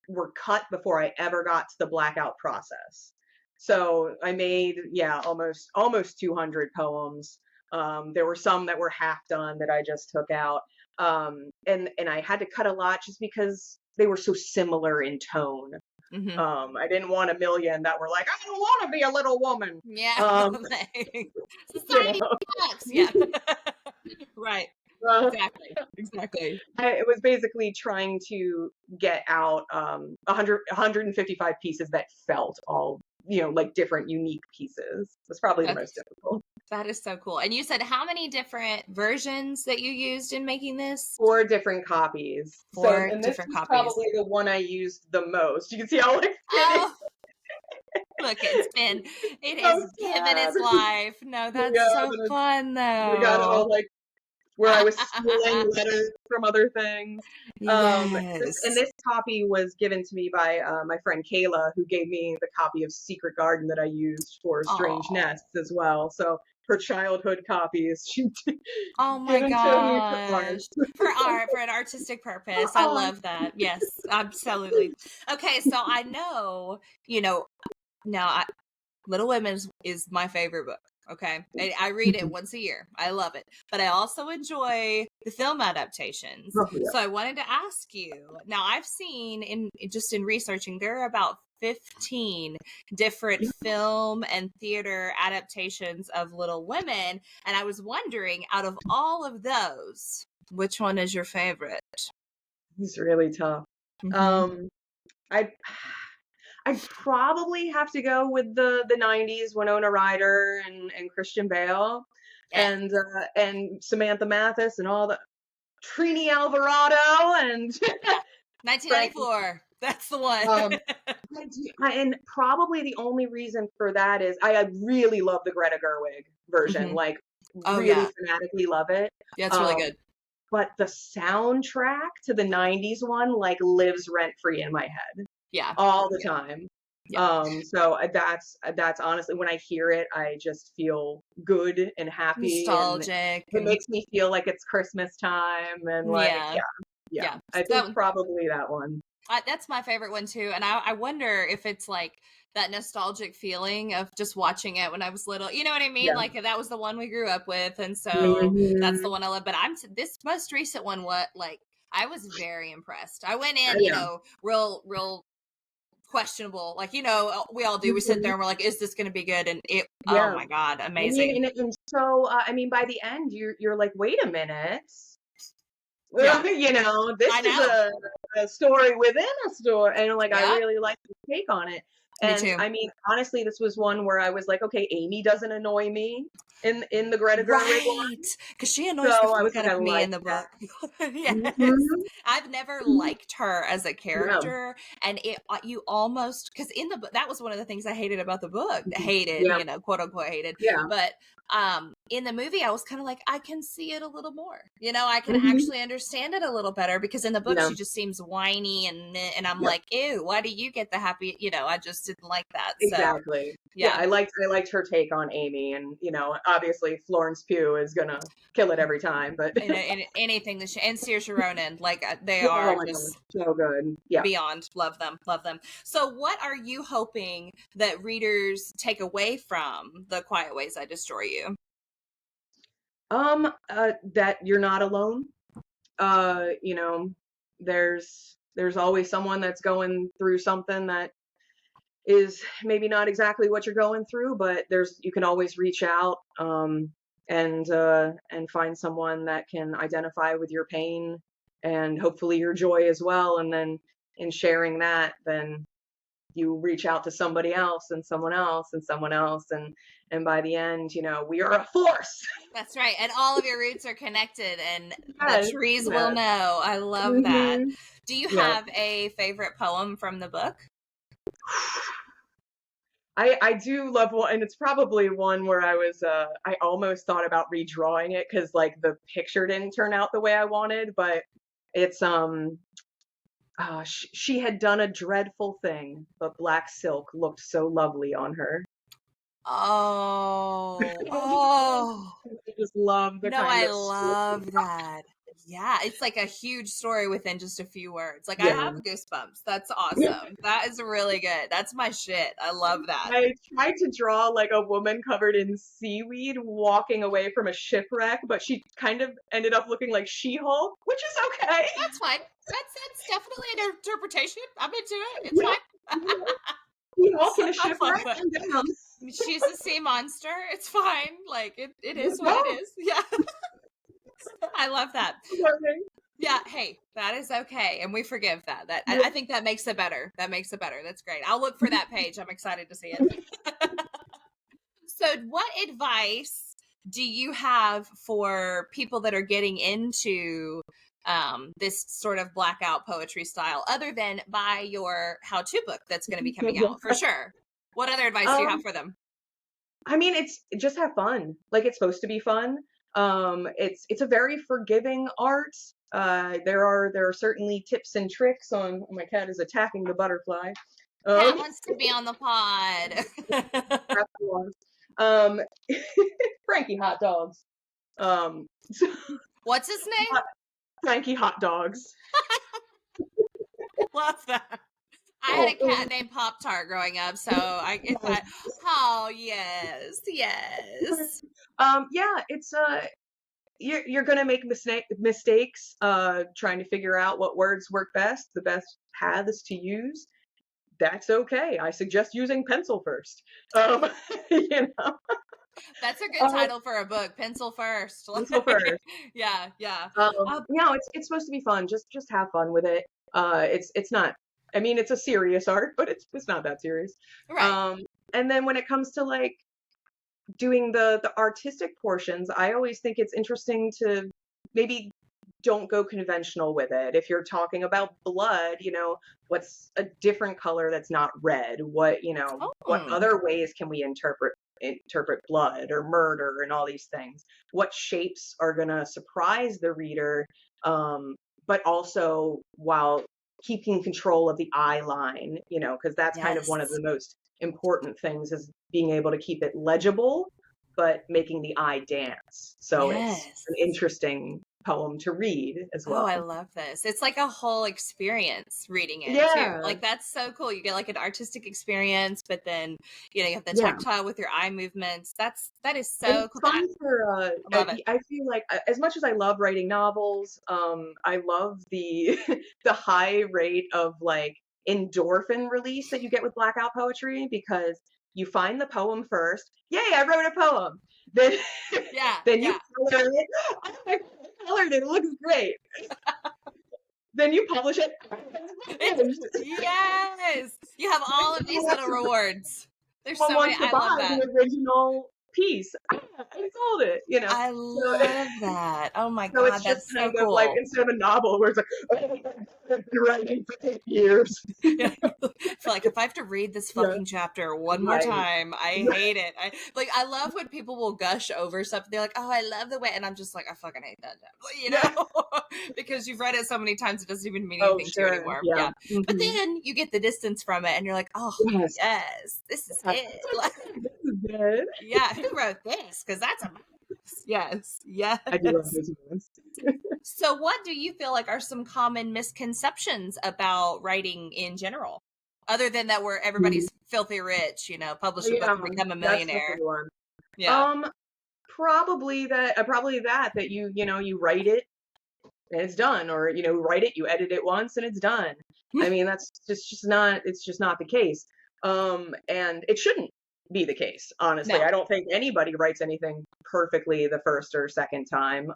S2: were cut before I ever got to the blackout process. So I made, yeah, almost 200 poems. There were some that were half done that I just took out. And I had to cut a lot just because they were so similar in tone.
S1: Mm-hmm.
S2: I didn't want a million that were like, I don't want to be a little woman.
S1: Yeah.
S2: You
S1: Society
S2: know.
S1: sucks. Yeah. Right.
S2: Uh,
S1: Exactly.
S2: it was basically trying to get out 155 pieces that felt all, like different, unique pieces. Was probably the
S1: Okay.
S2: most difficult.
S1: That is so cool. And you said how many different versions that you used in making this?
S2: 4 different copies.
S1: Four
S2: And this
S1: different
S2: was
S1: copies.
S2: probably the one I used the most. You can see how like
S1: Oh, look, it has given its life. No, that's so fun
S2: We got it all
S1: though.
S2: like where I was stealing letters from other things.
S1: Yes.
S2: And this copy was given to me by my friend Kayla, who gave me the copy of Secret Garden that I used for Strange
S1: Aw.
S2: Nests as well. So her childhood copies, she
S1: Oh my
S2: given to me for art.
S1: gosh. For an artistic purpose. I love that. Yes, absolutely. Okay, so I know, now Little Women is my favorite book. Okay. I read it once a year. I love it. But I also enjoy the film adaptations.
S2: Oh, yeah.
S1: So I wanted to ask you, now I've seen in researching, there are about 15 different film and theater adaptations of Little Women. And I was wondering, out of all of those, which one is your favorite?
S2: It's really tough.
S1: Mm-hmm.
S2: I'd probably have to go with the 90s Winona Ryder and Christian Bale
S1: Yeah.
S2: and Samantha Mathis and all the Trini Alvarado and
S1: 1994. That's the one.
S2: and probably the only reason for that is I really love the Greta Gerwig version.
S1: Mm-hmm.
S2: Like
S1: Oh,
S2: really
S1: yeah.
S2: fanatically love it.
S1: Yeah, it's really good.
S2: But the soundtrack to the 90s one like lives rent free in my head.
S1: Yeah.
S2: All the time.
S1: Yeah.
S2: So that's honestly, when I hear it, I just feel good and happy.
S1: Nostalgic.
S2: And it makes me feel like it's Christmas time and like, yeah. I think probably that one.
S1: That's my favorite one too. And I wonder if it's like that nostalgic feeling of just watching it when I was little. You know what I mean?
S2: Yeah.
S1: Like that was the one we grew up with. And so that's the one I love. But this most recent one, I was very impressed. I went in, real questionable, like we all do. We sit there and we're like, is this going to be good? And oh my god, amazing.
S2: And so by the end you're like, wait a minute,
S1: Yeah.
S2: this is a story within a story, and like I really like the take on it. And
S1: me too.
S2: I mean, honestly, this was one where I was like, okay, Amy doesn't annoy me in the Greta Gerwig one,
S1: because she annoys the fuck out of me
S2: like
S1: in the book. Yes.
S2: Mm-hmm.
S1: I've never liked her as a character, and you almost, because in the book, that was one of the things I hated about the book. Hated, quote unquote hated.
S2: Yeah.
S1: But in the movie, I was kind of like, I can see it a little more. I can actually understand it a little better, because in the book she just seems whiny and I'm like, ew, why do you get the happy? I just didn't like that.
S2: Exactly.
S1: So, yeah,
S2: I liked her take on Amy, and obviously Florence Pugh is gonna kill it every time. But
S1: anything that and Saoirse Ronan, like they are just
S2: so good. Yeah,
S1: beyond. Love them. So, what are you hoping that readers take away from The Quiet Ways I Destroy You?
S2: That you're not alone. There's always someone that's going through something that is maybe not exactly what you're going through, but you can always reach out and find someone that can identify with your pain and hopefully your joy as well. And then in sharing that, then you reach out to somebody else and someone else and someone else, and by the end, we are a force.
S1: That's right. And all of your roots are connected, and the trees will know. I love that. Do you have a favorite poem from the book?
S2: I do love one, and it's probably one where I almost thought about redrawing it because like the picture didn't turn out the way I wanted, but it's she had done a dreadful thing, but black silk looked so lovely on her.
S1: Oh,
S2: I just love the kind of
S1: love that. Yeah, it's like a huge story within just a few words. Like I
S2: Yeah.
S1: have goosebumps. That's awesome. That is really good. That's my shit. I love that.
S2: I tried to draw like a woman covered in seaweed walking away from a shipwreck, but she kind of ended up looking like She-Hulk, which is okay.
S1: That's fine. That's definitely an interpretation. I'm into it. It's
S2: Yeah.
S1: fine.
S2: She-Hulk in a
S1: I love
S2: shipwreck.
S1: that.
S2: I'm down.
S1: She's a sea monster. It's fine. Like it is
S2: No,
S1: what it is. Yeah. I love that.
S2: okay.
S1: Yeah, hey, that is okay. And we forgive that. I think that makes it better. That makes it better. That's great. I'll look for that page. I'm excited to see it. So what advice do you have for people that are getting into this sort of blackout poetry style, other than buy your how-to book that's going to be coming out for sure? What other advice do you have for them?
S2: I mean, it's just have fun. Like it's supposed to be fun. It's a very forgiving art. There are certainly tips and tricks on. Oh, my cat is attacking the butterfly.
S1: Cat wants to be on the pod.
S2: um, Frankie hot dogs.
S1: What's his name?
S2: Frankie hot dogs.
S1: Love that. I had a cat named Pop Tart growing up, so I thought, oh yes.
S2: Yeah, it's you're gonna make mistakes trying to figure out what words work best, the best paths to use. That's okay. I suggest using pencil first. You know.
S1: That's a good title for a book. Pencil first.
S2: Pencil first.
S1: Yeah.
S2: No, it's supposed to be fun. Just have fun with it. It's not. I mean, it's a serious art, but it's not that serious.
S1: Right.
S2: And then when it comes to like doing the artistic portions, I always think it's interesting to maybe don't go conventional with it. If you're talking about blood, what's a different color that's not red? What other ways can we interpret blood or murder and all these things? What shapes are gonna surprise the reader, but also while keeping control of the eye line, because that's kind of one of the most important things, is being able to keep it legible, but making the eye dance. So it's an interesting poem to read as well.
S1: Oh, I love this. It's like a whole experience reading it too. Like that's so cool. You get like an artistic experience, but then you have the tactile with your eye movements. That is so cool.
S2: Fun for, I feel like as much as I love writing novels, I love the the high rate of like endorphin release that you get with blackout poetry, because you find the poem first. Yay, I wrote a poem. Then you color it. Oh my God, I colored it. It looks great. Then you publish it.
S1: Yes. You have all of these little rewards. There's so many. I love that.
S2: The original piece. I sold it,
S1: I love that. Oh my
S2: God,
S1: it's that's
S2: just kind
S1: so
S2: of
S1: cool.
S2: like instead of a novel where it's like, oh, I've been writing for 8 years.
S1: So like if I have to read this fucking chapter one more time, I hate it. I love when people will gush over something. They're like, oh, I love the way, and I'm just like, I fucking hate that chapter, because you've read it so many times it doesn't even mean anything to you anymore. Yeah. Mm-hmm. But then you get the distance from it and you're like, oh yes, this is it.
S2: This is good.
S1: Yeah, who wrote this? Because that's a yes.
S2: I do love those ones.
S1: So what do you feel like are some common misconceptions about writing in general, other than that everybody's filthy rich, publish a book and become a millionaire?
S2: Yeah. Probably that you write it and it's done, or write it, you edit it once and it's done. I mean, that's just not the case. And it shouldn't be the case, honestly. No. I don't think anybody writes anything perfectly the first or second time,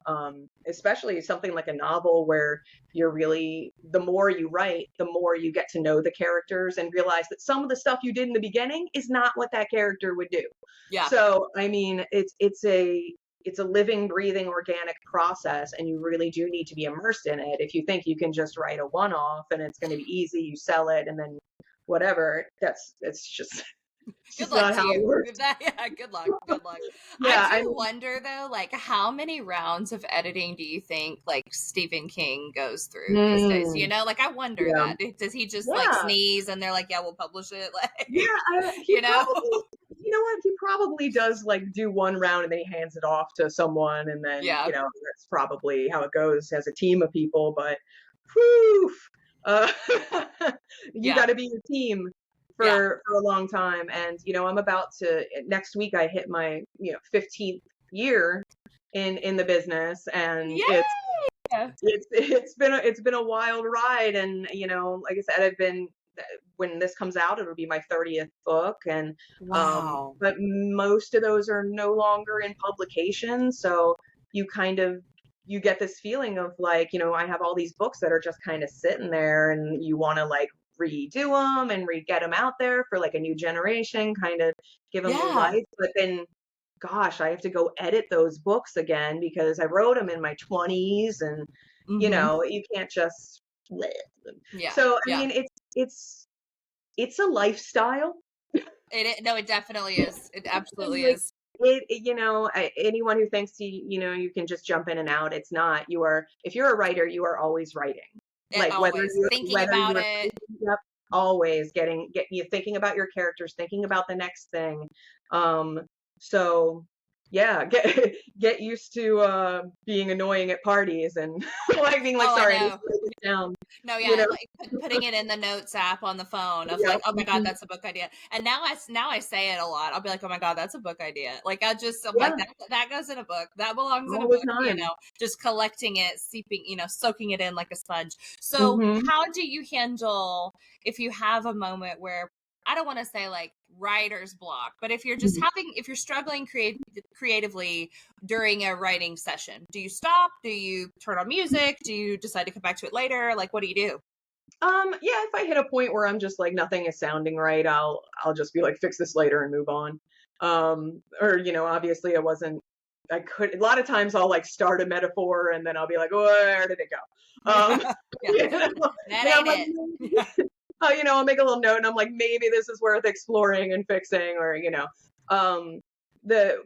S2: especially something like a novel where the more you write, the more you get to know the characters and realize that some of the stuff you did in the beginning is not what that character would do. Yeah. So, I mean, it's a living, breathing, organic process, and you really do need to be immersed in it. If you think you can just write a one-off and it's going to be easy, you sell it, and then whatever, it's just...
S1: Good luck to you. Yeah, good luck. Yeah, I wonder though, like how many rounds of editing do you think like Stephen King goes through these days? Like I wonder that. Does he just like sneeze and they're like, yeah, we'll publish it? Like,
S2: he you know what? He probably does like do one round and then he hands it off to someone, and then
S1: Yeah.
S2: that's probably how it goes as a team of people. But, whew, uh, you
S1: Yeah.
S2: got to be a team
S1: Yeah.
S2: for a long time. And I'm about to next week I hit my 15th year in the business, and
S1: Yay!
S2: it's been a wild ride. And like I said, I've been when this comes out, it'll be my 30th book. And
S1: Wow.
S2: but most of those are no longer in publication, so you kind of you get this feeling of like, I have all these books that are just kind of sitting there, and you want to like redo them and get them out there for like a new generation, kind of give them new
S1: Yeah.
S2: life. But then, gosh, I have to go edit those books again because I wrote them in my 20s, and
S1: Mm-hmm.
S2: you can't just bleh.
S1: Yeah.
S2: So I
S1: Yeah.
S2: mean, it's a lifestyle.
S1: No, it definitely is. It absolutely
S2: Like,
S1: is.
S2: anyone who thinks you can just jump in and out, it's not. If you're a writer, you are always writing.
S1: It
S2: Like
S1: always thinking
S2: whether
S1: about
S2: you're
S1: it.
S2: yep, always get you thinking about your characters, thinking about the next thing. Um, so yeah, get used to being annoying at parties and like being like,
S1: Oh, I
S2: sorry, I need to
S1: know.
S2: write this down.
S1: No,
S2: You
S1: yeah,
S2: know?
S1: like putting it in the notes app on the phone of
S2: Yep.
S1: like, oh my god,
S2: Mhm.
S1: that's a book idea. And now I say it a lot. I'll be like, oh my god, that's a book idea. Like I'm like
S2: Yeah,
S1: that goes in a book. That belongs in a
S2: all the
S1: book.
S2: time.
S1: Just collecting it, seeping, soaking it in like a sponge. So
S2: Hmm.
S1: how do you handle if you have a moment where I don't want to say like writer's block, but if you're just if you're struggling creatively during a writing session, do you stop? Do you turn on music? Do you decide to come back to it later? Like, what do you do?
S2: Yeah, if I hit a point where I'm just like nothing is sounding right, I'll just be like, fix this later and move on. Or obviously I could a lot of times I'll like start a metaphor and then I'll be like, oh, where did it go?
S1: Yeah, that
S2: And I'm
S1: ain't
S2: like,
S1: it.
S2: I'll make a little note and I'm like, maybe this is worth exploring and fixing, or the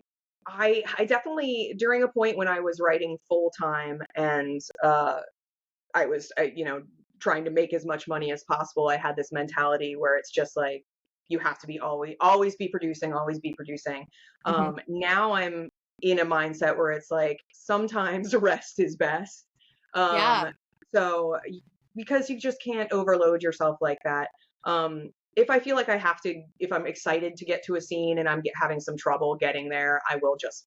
S2: I definitely, during a point when I was writing full time, and I was, trying to make as much money as possible. I had this mentality where it's just like, you have to be always be producing, always be producing.
S1: Mhm.
S2: Now I'm in a mindset where it's like, sometimes rest is best. Um,
S1: Yeah.
S2: so because you just can't overload yourself like that. If I feel like if I'm excited to get to a scene and I'm having some trouble getting there, I will just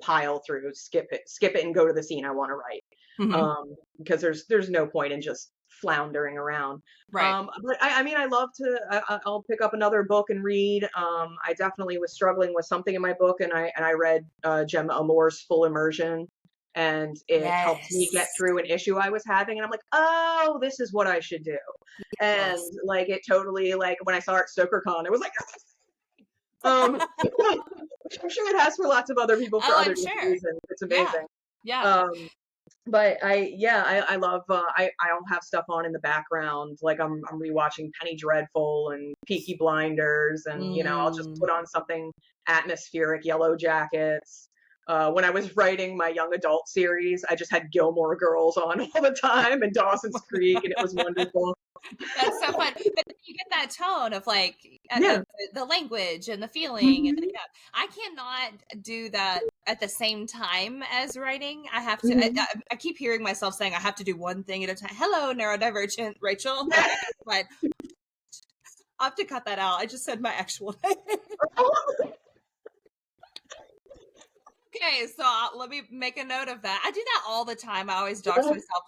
S2: pile through, skip it and go to the scene I want to write.
S1: Mhm.
S2: Because there's no point in just floundering around.
S1: Right.
S2: But I mean, I love to, I'll pick up another book and read. I definitely was struggling with something in my book, and I read Gemma Amour's Full Immersion, and it helped me get
S1: Yes.
S2: through an issue I was having. And I'm like, oh, this is what I should do. And
S1: Yes.
S2: like, it totally, like, when I saw it at StokerCon, it was like, which I'm sure it has for lots of other people for
S1: Oh,
S2: other
S1: I'm
S2: different
S1: sure.
S2: reasons. It's
S1: Yeah.
S2: amazing.
S1: Yeah.
S2: Um, but I love, I'll have stuff on in the background. Like I'm rewatching Penny Dreadful and Peaky Blinders, and I'll just
S1: Mm.
S2: put on something atmospheric, Yellow Jackets. When I was writing my young adult series, I just had Gilmore Girls on all the time, and Dawson's Creek, and it was wonderful.
S1: That's so fun. But then you get that tone of like
S2: Yeah.
S1: the language and the feeling. And
S2: Hmm.
S1: yeah, I cannot do that at the same time as writing. I have to.
S2: Hmm.
S1: I keep hearing myself saying I have to do one thing at a time. Hello, neurodivergent Rachel.
S2: Yeah.
S1: Okay, but I'll have to cut that out. I just said my actual name. Okay, so let me make a note of that. I do that all the time. I always dox myself.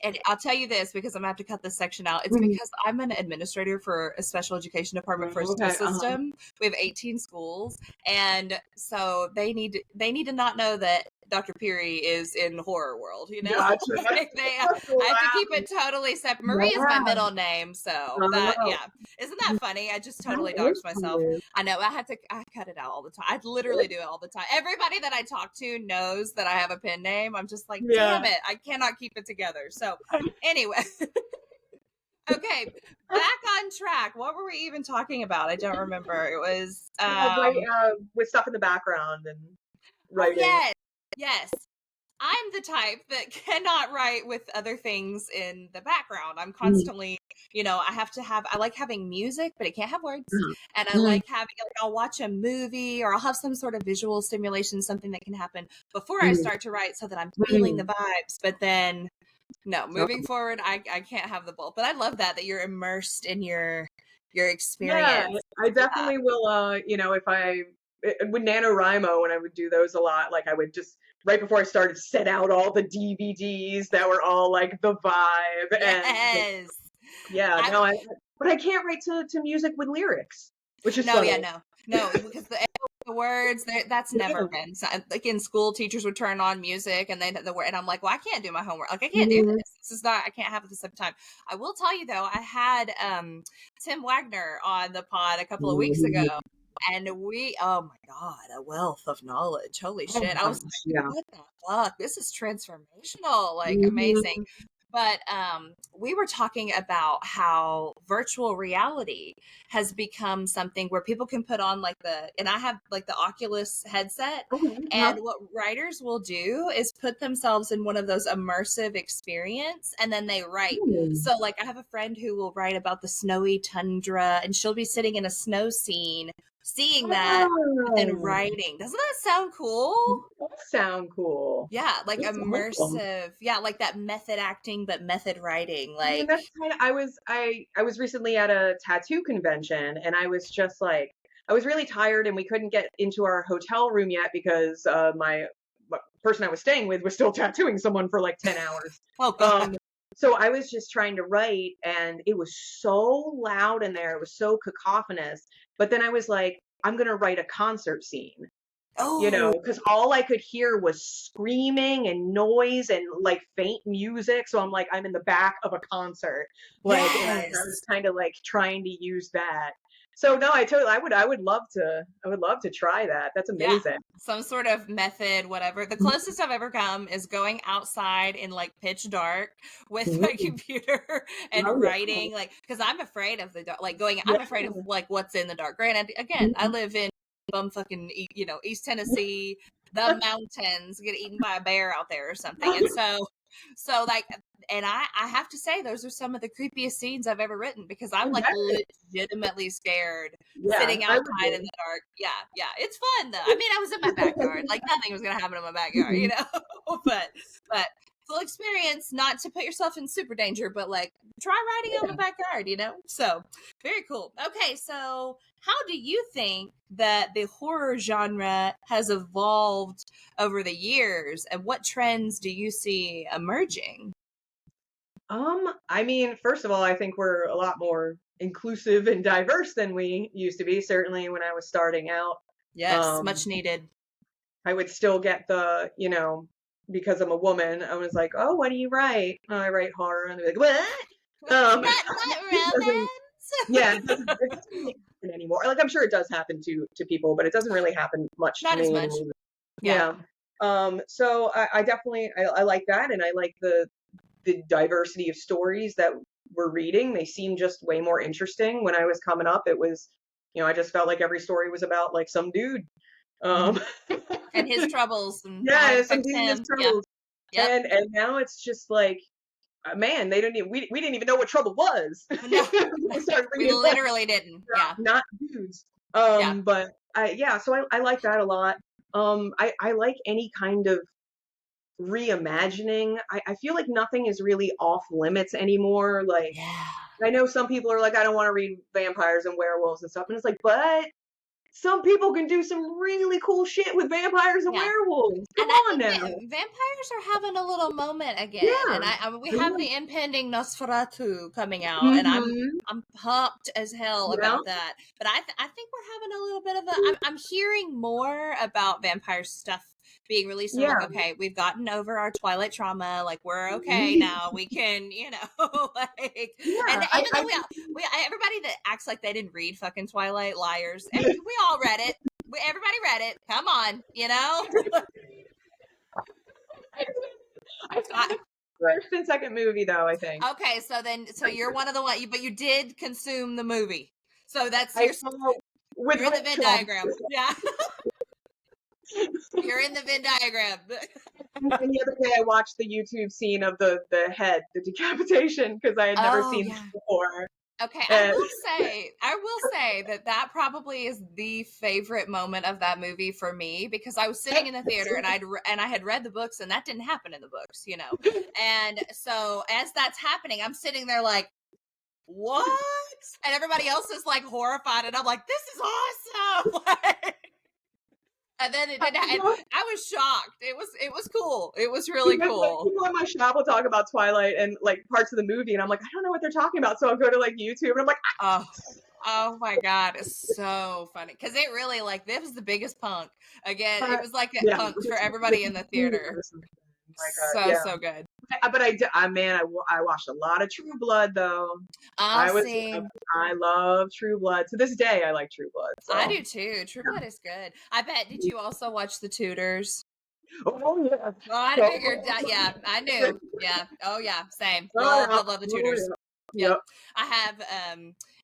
S1: And I'll tell you this because I'm gonna have to cut this section out. It's
S2: Mhm.
S1: because I'm an administrator for a special education department for a school
S2: Okay. Uh-huh.
S1: system. We have 18 schools, and so they need to not know that Dr. Peary is in horror world.
S2: Gotcha.
S1: Like I have to keep
S2: Wow.
S1: it totally separate. Marie is my
S2: Yeah.
S1: middle name, so that
S2: Oh,
S1: yeah, isn't that funny? I just
S2: that
S1: totally
S2: is
S1: doxed myself.
S2: funny.
S1: I know I cut it out all the time. I literally do it all the time. Everybody that I talk to knows that I have a pen name. I'm just like, damn
S2: Yeah.
S1: it, I cannot keep it together. So anyway, okay, back on track. What were we even talking about? I don't remember. It was
S2: Right, with stuff in the background and
S1: oh
S2: writing.
S1: yes, yes. I'm the type that cannot write with other things in the background. I'm
S2: Mm,
S1: constantly, I like having music, but it can't have words.
S2: uh-huh.
S1: And I
S2: Mm,
S1: like having, like, I'll watch a movie or I'll have some sort of visual stimulation, something that can happen before I
S2: mm,
S1: start to write so that I'm feeling the
S2: mm.
S1: vibes. But then, no,
S2: Oh,
S1: moving forward, I can't have the both. But I love that you're immersed in your
S2: yeah,
S1: experience.
S2: I
S1: Yeah.
S2: definitely will, if with NaNoWriMo, when I would do those a lot, like I would just, right before I started, set out all the DVDs that were all like the vibe and
S1: Yes.
S2: yeah,
S1: I
S2: no, but I can't write to music with lyrics, which is
S1: No, yeah,
S2: funny.
S1: no, because the words that's never
S2: Yeah.
S1: been like in school. Teachers would turn on music and the word, and I'm like, well, I can't do my homework. Like, I can't do
S2: Mhm.
S1: this. This is not. I can't have it at the same time. I will tell you though, I had Tim Wagner on the pod a couple of weeks ago,
S2: Mhm.
S1: and oh my god, a wealth of knowledge. Holy
S2: Oh
S1: shit! I was
S2: gosh,
S1: like,
S2: yeah.
S1: what the fuck? This is transformational. Like, amazing.
S2: Mhm.
S1: But we were talking about how virtual reality has become something where people can put on and I have like the Oculus headset,
S2: Okay,
S1: and what writers will do is put themselves in one of those immersive experience and then they write.
S2: Mm.
S1: So like I have a friend who will write about the snowy tundra and she'll be sitting in a snow scene, seeing that, but then
S2: Oh,
S1: writing. Doesn't that sound cool?
S2: that does sound cool.
S1: Yeah, like
S2: That's awesome.
S1: immersive. Yeah, like that method acting, but method writing.
S2: I mean,
S1: Like,
S2: that's kind of, I was recently at a tattoo convention and I was just like, I was really tired and we couldn't get into our hotel room yet because my person I was staying with was still tattooing someone for like 10 hours.
S1: oh
S2: Um,
S1: God.
S2: so I was just trying to write and it was so loud in there. It was so cacophonous. But then I was like, I'm going to write a concert scene.
S1: Oh,
S2: Because all I could hear was screaming and noise and like faint music. So I'm like, I'm in the back of a concert, like, and I was
S1: yes.
S2: kind of like trying to use that. So no, I would love to try that. That's
S1: Yeah.
S2: amazing.
S1: Some sort of method, whatever. The closest I've ever come is going outside in like pitch dark with my
S2: Mhm.
S1: computer and
S2: Oh yeah,
S1: writing, like, because I'm afraid of the dark, like going,
S2: yeah.
S1: I'm afraid of like what's in the dark. Granted, again, I
S2: Mhm.
S1: live in bumfucking, East Tennessee, the mountains, get eaten by a bear out there or something. And so like, and I have to say, those are some of the creepiest scenes I've ever written because I'm
S2: I
S1: like
S2: bet.
S1: legitimately scared
S2: Yeah,
S1: sitting
S2: I would
S1: outside in
S2: be.
S1: the dark. Yeah, yeah. It's fun though. I mean, I was in my backyard. Like nothing was gonna happen in my backyard,
S2: Mhm.
S1: but full experience, not to put yourself in super danger, but like try riding out in the
S2: Yeah.
S1: backyard. So very cool. Okay, so how do you think that the horror genre has evolved over the years and what trends do you see emerging?
S2: I mean, first of all, I think we're a lot more inclusive and diverse than we used to be. Certainly when I was starting out.
S1: Yes,
S2: Um,
S1: much needed.
S2: I would still get because I'm a woman, I was like, "Oh, what do you write?" "Oh, I write horror." And they're like, "What?"
S1: Not
S2: It doesn't,
S1: romance.
S2: yeah, it doesn't really happen anymore. Like, I'm sure it does happen to people, but it doesn't really happen much to
S1: Not as
S2: me
S1: much.
S2: anymore.
S1: Yeah.
S2: Yeah. So I definitely I like that, and I like the diversity of stories that we're reading. They seem just way more interesting. When I was coming up, it was, I just felt like every story was about like some dude.
S1: Mhm.
S2: Um,
S1: And his troubles and how it
S2: yeah, some
S1: affects
S2: dude and his
S1: him. Yeah.
S2: troubles.
S1: Yep.
S2: And now it's just like, man, they didn't even, we didn't even know what trouble was.
S1: No,
S2: We started
S1: we
S2: reading books
S1: literally didn't.
S2: about
S1: Yeah.
S2: not dudes.
S1: Yeah.
S2: But yeah, so I like that a lot. I like any kind of reimagining. I feel like nothing is really off limits anymore. Like,
S1: Yeah.
S2: I know some people are like, I don't want to read vampires and werewolves and stuff. And it's like, but some people can do some really cool shit with vampires and
S1: Yeah.
S2: werewolves. Come
S1: And I
S2: on
S1: think
S2: now.
S1: vampires are having a little moment again.
S2: Yeah.
S1: And I mean, we
S2: I
S1: have
S2: mean,
S1: the impending Nosferatu coming out, and
S2: mhm.
S1: I'm pumped as hell
S2: Yeah.
S1: about that. But I think we're having a little bit of I'm hearing more about vampire stuff being released. And I'm like,
S2: Yeah.
S1: okay, we've gotten over our Twilight trauma. Like we're okay
S2: Mhm.
S1: now. We can, like, and
S2: Yeah.
S1: even though everybody that acts like they didn't read fucking Twilight, liars. We all read it. Everybody read it. Come on.
S2: I saw
S1: I,
S2: the first and second movie though, I think.
S1: okay, so you're one of the one, but you did consume the movie. So that's
S2: I saw with
S1: you're in the Venn
S2: Rachel.
S1: diagram. Yeah, you're in the Venn diagram.
S2: And the other day I watched the YouTube scene of the head, the decapitation, because I had never
S1: Oh
S2: seen
S1: yeah.
S2: that before.
S1: Okay,
S2: And
S1: I will say that that probably is the favorite moment of that movie for me, because I was sitting in the theater and and I had read the books, and that didn't happen in the books, you know. And so as that's happening, I'm sitting there like, what? And everybody else is like horrified, and I'm like, this is awesome. And then it didn't. And I was shocked. It was cool. It was really cool.
S2: people in my shop will talk about Twilight and like parts of the movie, and I'm like, I don't know what they're talking about. So I'll go to like YouTube, and I'm like,
S1: Oh, oh my God, it's so funny, because it really, like, this was the biggest punk. Again, it was like a
S2: yeah,
S1: punk for everybody in the theater.
S2: my God,
S1: So
S2: yeah.
S1: so good.
S2: But I watched a lot of True Blood though.
S1: I'll see.
S2: I love True Blood. To this day, I like True Blood. So.
S1: I do too. True Blood is good. I bet. Did you also watch The Tudors?
S2: Oh yeah.
S1: Oh, I figured that. Yeah, I knew. Yeah. Oh yeah. Same. Love The Tudors.
S2: Yeah. Yep.
S1: I have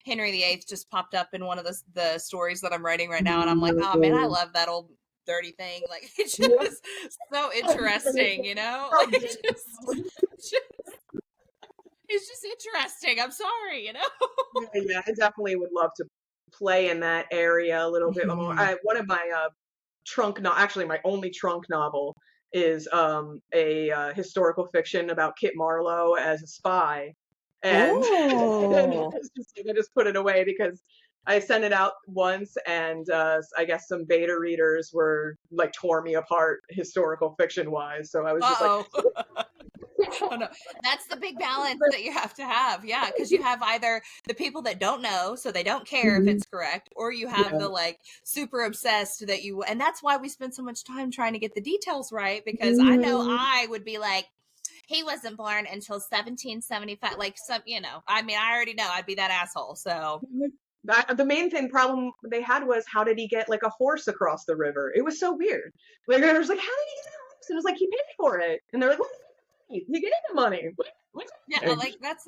S1: Henry VIII just popped up in one of the stories that I'm writing right now, and I'm like, oh man, I love that old dirty thing. Like, it's just so interesting, you know? Like, it's just interesting. I'm sorry, you know?
S2: Yeah, I definitely would love to play in that area a little bit more. One of my actually my only trunk novel is a historical fiction about Kit Marlowe as a spy. And,
S1: Oh.
S2: I just put it away because I sent it out once, and I guess some beta readers were like tore me apart historical fiction wise. So I was just like,
S1: oh no, that's the big balance that you have to have. Yeah, because you have either the people that don't know, so they don't care if it's correct, or you have the like super obsessed that you, and that's why we spend so much time trying to get the details right, because I know I would be like, he wasn't born until 1775, like, some, you know, I mean, I already know I'd be that asshole. So
S2: the main problem they had was, how did he get like a horse across the river? It was so weird. Like, I was like, how did he get a horse? And it was like, he paid for it. And they're like, what? He gave the money.
S1: yeah, like that's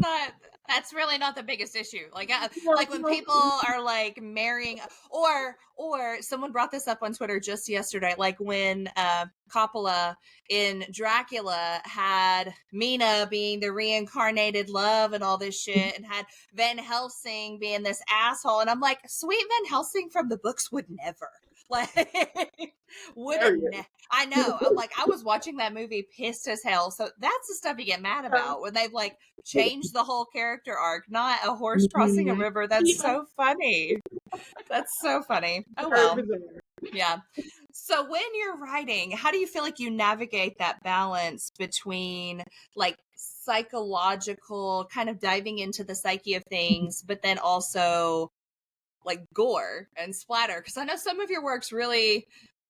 S1: really not the biggest issue. Like like when people are like marrying, or someone brought this up on Twitter just yesterday, like when Coppola in Dracula had Mina being the reincarnated love and all this shit, and had Van Helsing being this asshole, and I'm like, sweet Van Helsing from the books would never. Like, wouldn't I know? I'm like, I was watching that movie pissed as hell. So that's the stuff you get mad about, when they've like changed the whole character arc, not a horse crossing a river. That's so funny. That's so funny. Oh well. Yeah. So when you're writing, how do you feel like you navigate that balance between like psychological, kind of diving into the psyche of things, but then also like gore and splatter? Because I know some of your works really,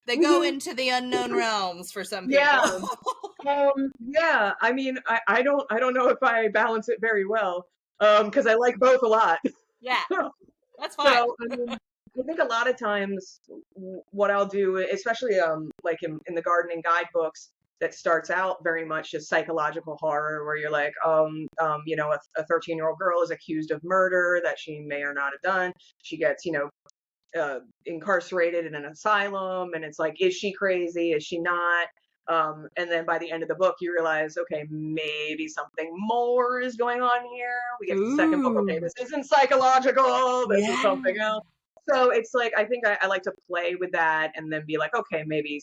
S1: they go into the unknown realms for some people.
S2: Yeah. I mean, I don't know if I balance it very well. Because I like both a lot.
S1: Yeah, that's fine.
S2: So I mean, I think a lot of times what I'll do, especially like in the gardening guidebooks, that starts out very much as psychological horror, where you're like, you know, a 13-year-old girl is accused of murder that she may or not have done. She gets, you know, incarcerated in an asylum, and it's like, is she crazy? Is she not? And then by the end of the book, you realize, okay, maybe something more is going on here. We get to the second book, okay, this isn't psychological, this is something else. So it's like, I think I like to play with that, and then be like, okay, maybe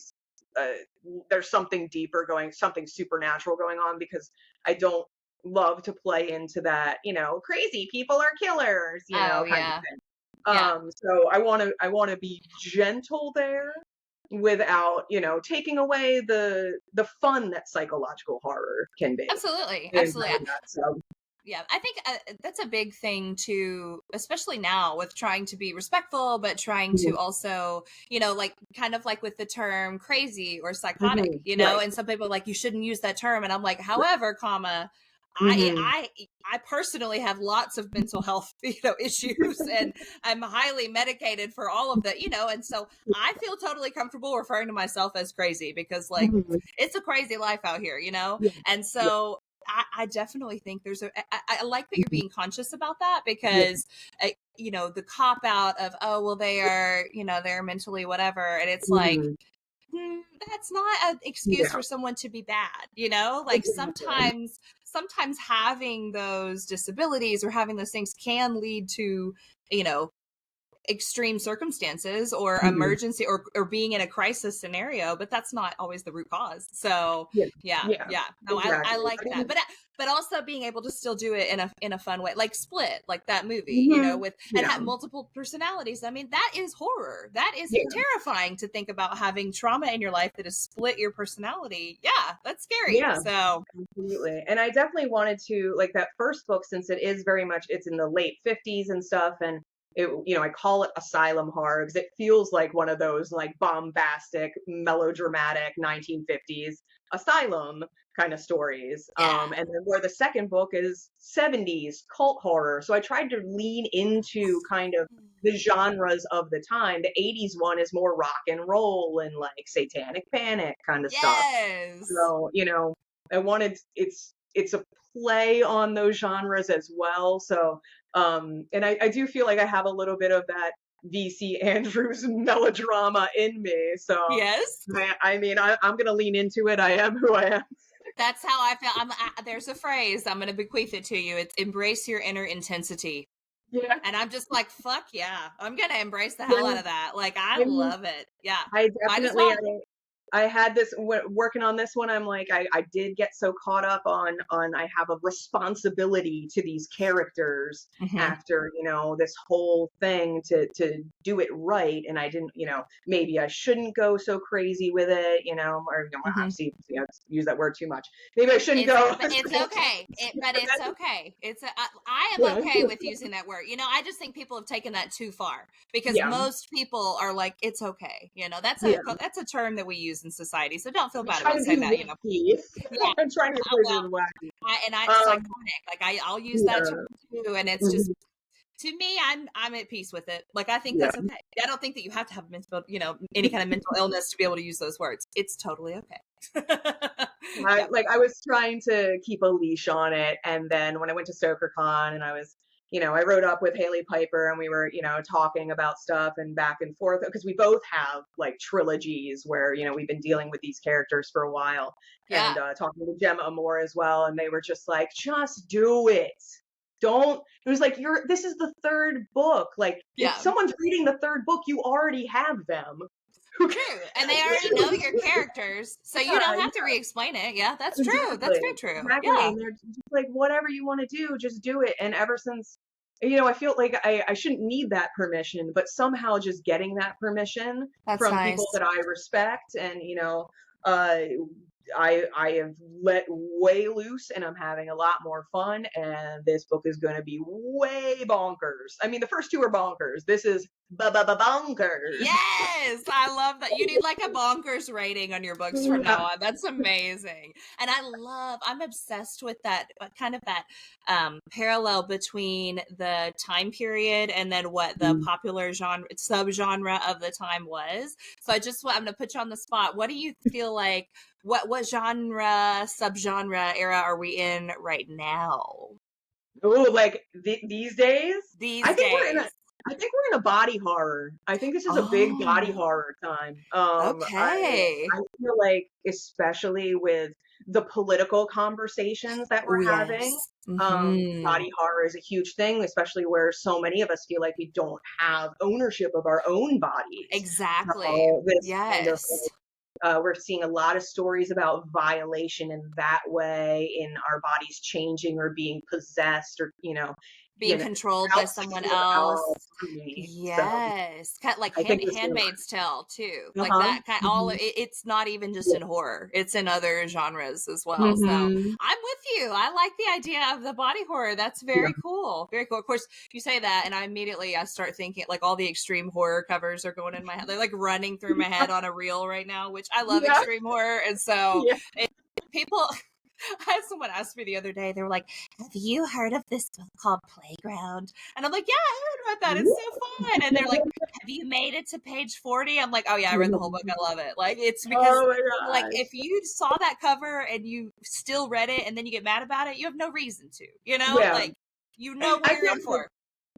S2: there's something deeper something supernatural going on, because I don't love to play into that, you know, crazy people are killers, you know, kind of thing. So I want to be gentle there, without, you know, taking away the fun that psychological horror can be.
S1: Absolutely.
S2: So.
S1: Yeah, I think that's a big thing too, especially now with trying to be respectful, but trying to also, you know, like kind of like with the term crazy or psychotic, you know, and some people are like, you shouldn't use that term. And I'm like, however, I personally have lots of mental health, you know, issues, and I'm highly medicated for all of that, you know, and so I feel totally comfortable referring to myself as crazy, because like it's a crazy life out here, you know, and so I definitely think I like that you're being conscious about that, because you know, the cop out of, oh well, they are, you know, they're mentally whatever, and it's like, that's not an excuse for someone to be bad, like sometimes having those disabilities or having those things can lead to, you know, extreme circumstances or emergency or being in a crisis scenario, but that's not always the root cause. So yeah. No, I
S2: Exactly.
S1: like that. But also being able to still do it in a fun way, like Split, like that movie, with and have multiple personalities. I mean, that is horror. That is terrifying to think about, having trauma in your life that has split your personality. Yeah, that's scary.
S2: Yeah,
S1: so
S2: absolutely. And I definitely wanted to, like, that first book, since it is very much, it's in the late 50s and stuff, and it, I call it asylum horror because it feels like one of those like bombastic, melodramatic 1950s asylum kind of stories. And then where the second book is 70s cult horror. So I tried to lean into kind of the genres of the time. The 80s one is more rock and roll and like satanic panic kind of stuff. So, I wanted, it's a play on those genres as well. So, and I do feel like I have a little bit of that VC Andrews melodrama in me. So
S1: yes,
S2: I'm going to lean into it. I am who I am.
S1: That's how I feel. There's a phrase, I'm going to bequeath it to you. It's embrace your inner intensity.
S2: Yeah.
S1: And I'm just like, fuck yeah. I'm going to embrace the hell out of that. Like, I love it. Yeah.
S2: I definitely, I had this working on this one. I'm like, I did get so caught up on I have a responsibility to these characters after, this whole thing to do it right. And I didn't, maybe I shouldn't go so crazy with it, or see, I use that word too much. Maybe I shouldn't go.
S1: It's okay. But it's okay. I am okay with using that word. I just think people have taken that too far, because most people are like, it's okay. That's a term that we use in society, so don't feel bad about saying that.
S2: I'm trying to put it wacky.
S1: And it's iconic. Like I'll use that term too, and it's just, to me, I'm at peace with it. Like, I think that's okay. I don't think that you have to have mental, any kind of mental illness to be able to use those words. It's totally okay.
S2: I was trying to keep a leash on it, and then when I went to StokerCon and I was, I wrote up with Haley Piper and we were, talking about stuff and back and forth, because we both have like trilogies where, we've been dealing with these characters for a while, and talking to Gemma Moore as well. And they were just like, just do it. It was like, this is the third book. Like, if someone's reading the third book, you already have them.
S1: True. And they already know your characters, so you don't have to re-explain it. Yeah, that's true. That's very true.
S2: Exactly. Yeah. And they're just like, whatever you want to do, just do it. And ever since, I feel like I shouldn't need that permission, but somehow just getting that permission from people that I respect, and, I have let way loose, and I'm having a lot more fun, and this book is going to be way bonkers. I mean, the first two are bonkers. This is bonkers.
S1: Yes, I love that. You need like a bonkers rating on your books from now on. That's amazing. And I'm obsessed with that kind of that parallel between the time period and then what the popular subgenre of the time was. So I'm going to put you on the spot. What do you feel like? What genre, subgenre era are we in right now?
S2: Oh, like these days? I think we're in a body horror. I think this is a big body horror time.
S1: Okay.
S2: I feel like, especially with the political conversations that we're having, body horror is a huge thing, especially where so many of us feel like we don't have ownership of our own bodies.
S1: Exactly. Yes.
S2: We're seeing a lot of stories about violation in that way, in our bodies changing or being possessed, or,
S1: being controlled by someone else. Yes. Kind of like Handmaid's Tale too. Like that kind it's not even just in horror. It's in other genres as well. So I'm with you. I like the idea of the body horror. That's very cool. Very cool. Of course, you say that and I start thinking like all the extreme horror covers are going in my head. They're like running through my head on a reel right now, which I love extreme horror. And so people I had someone ask me the other day, they were like, have you heard of this book called Playground? And I'm like, yeah, I heard about that. It's so fun. And they're like, have you made it to page 40? I'm like, oh yeah, I read the whole book. I love it. Like, it's because like if you saw that cover and you still read it and then you get mad about it, you have no reason to, like, what you're in for.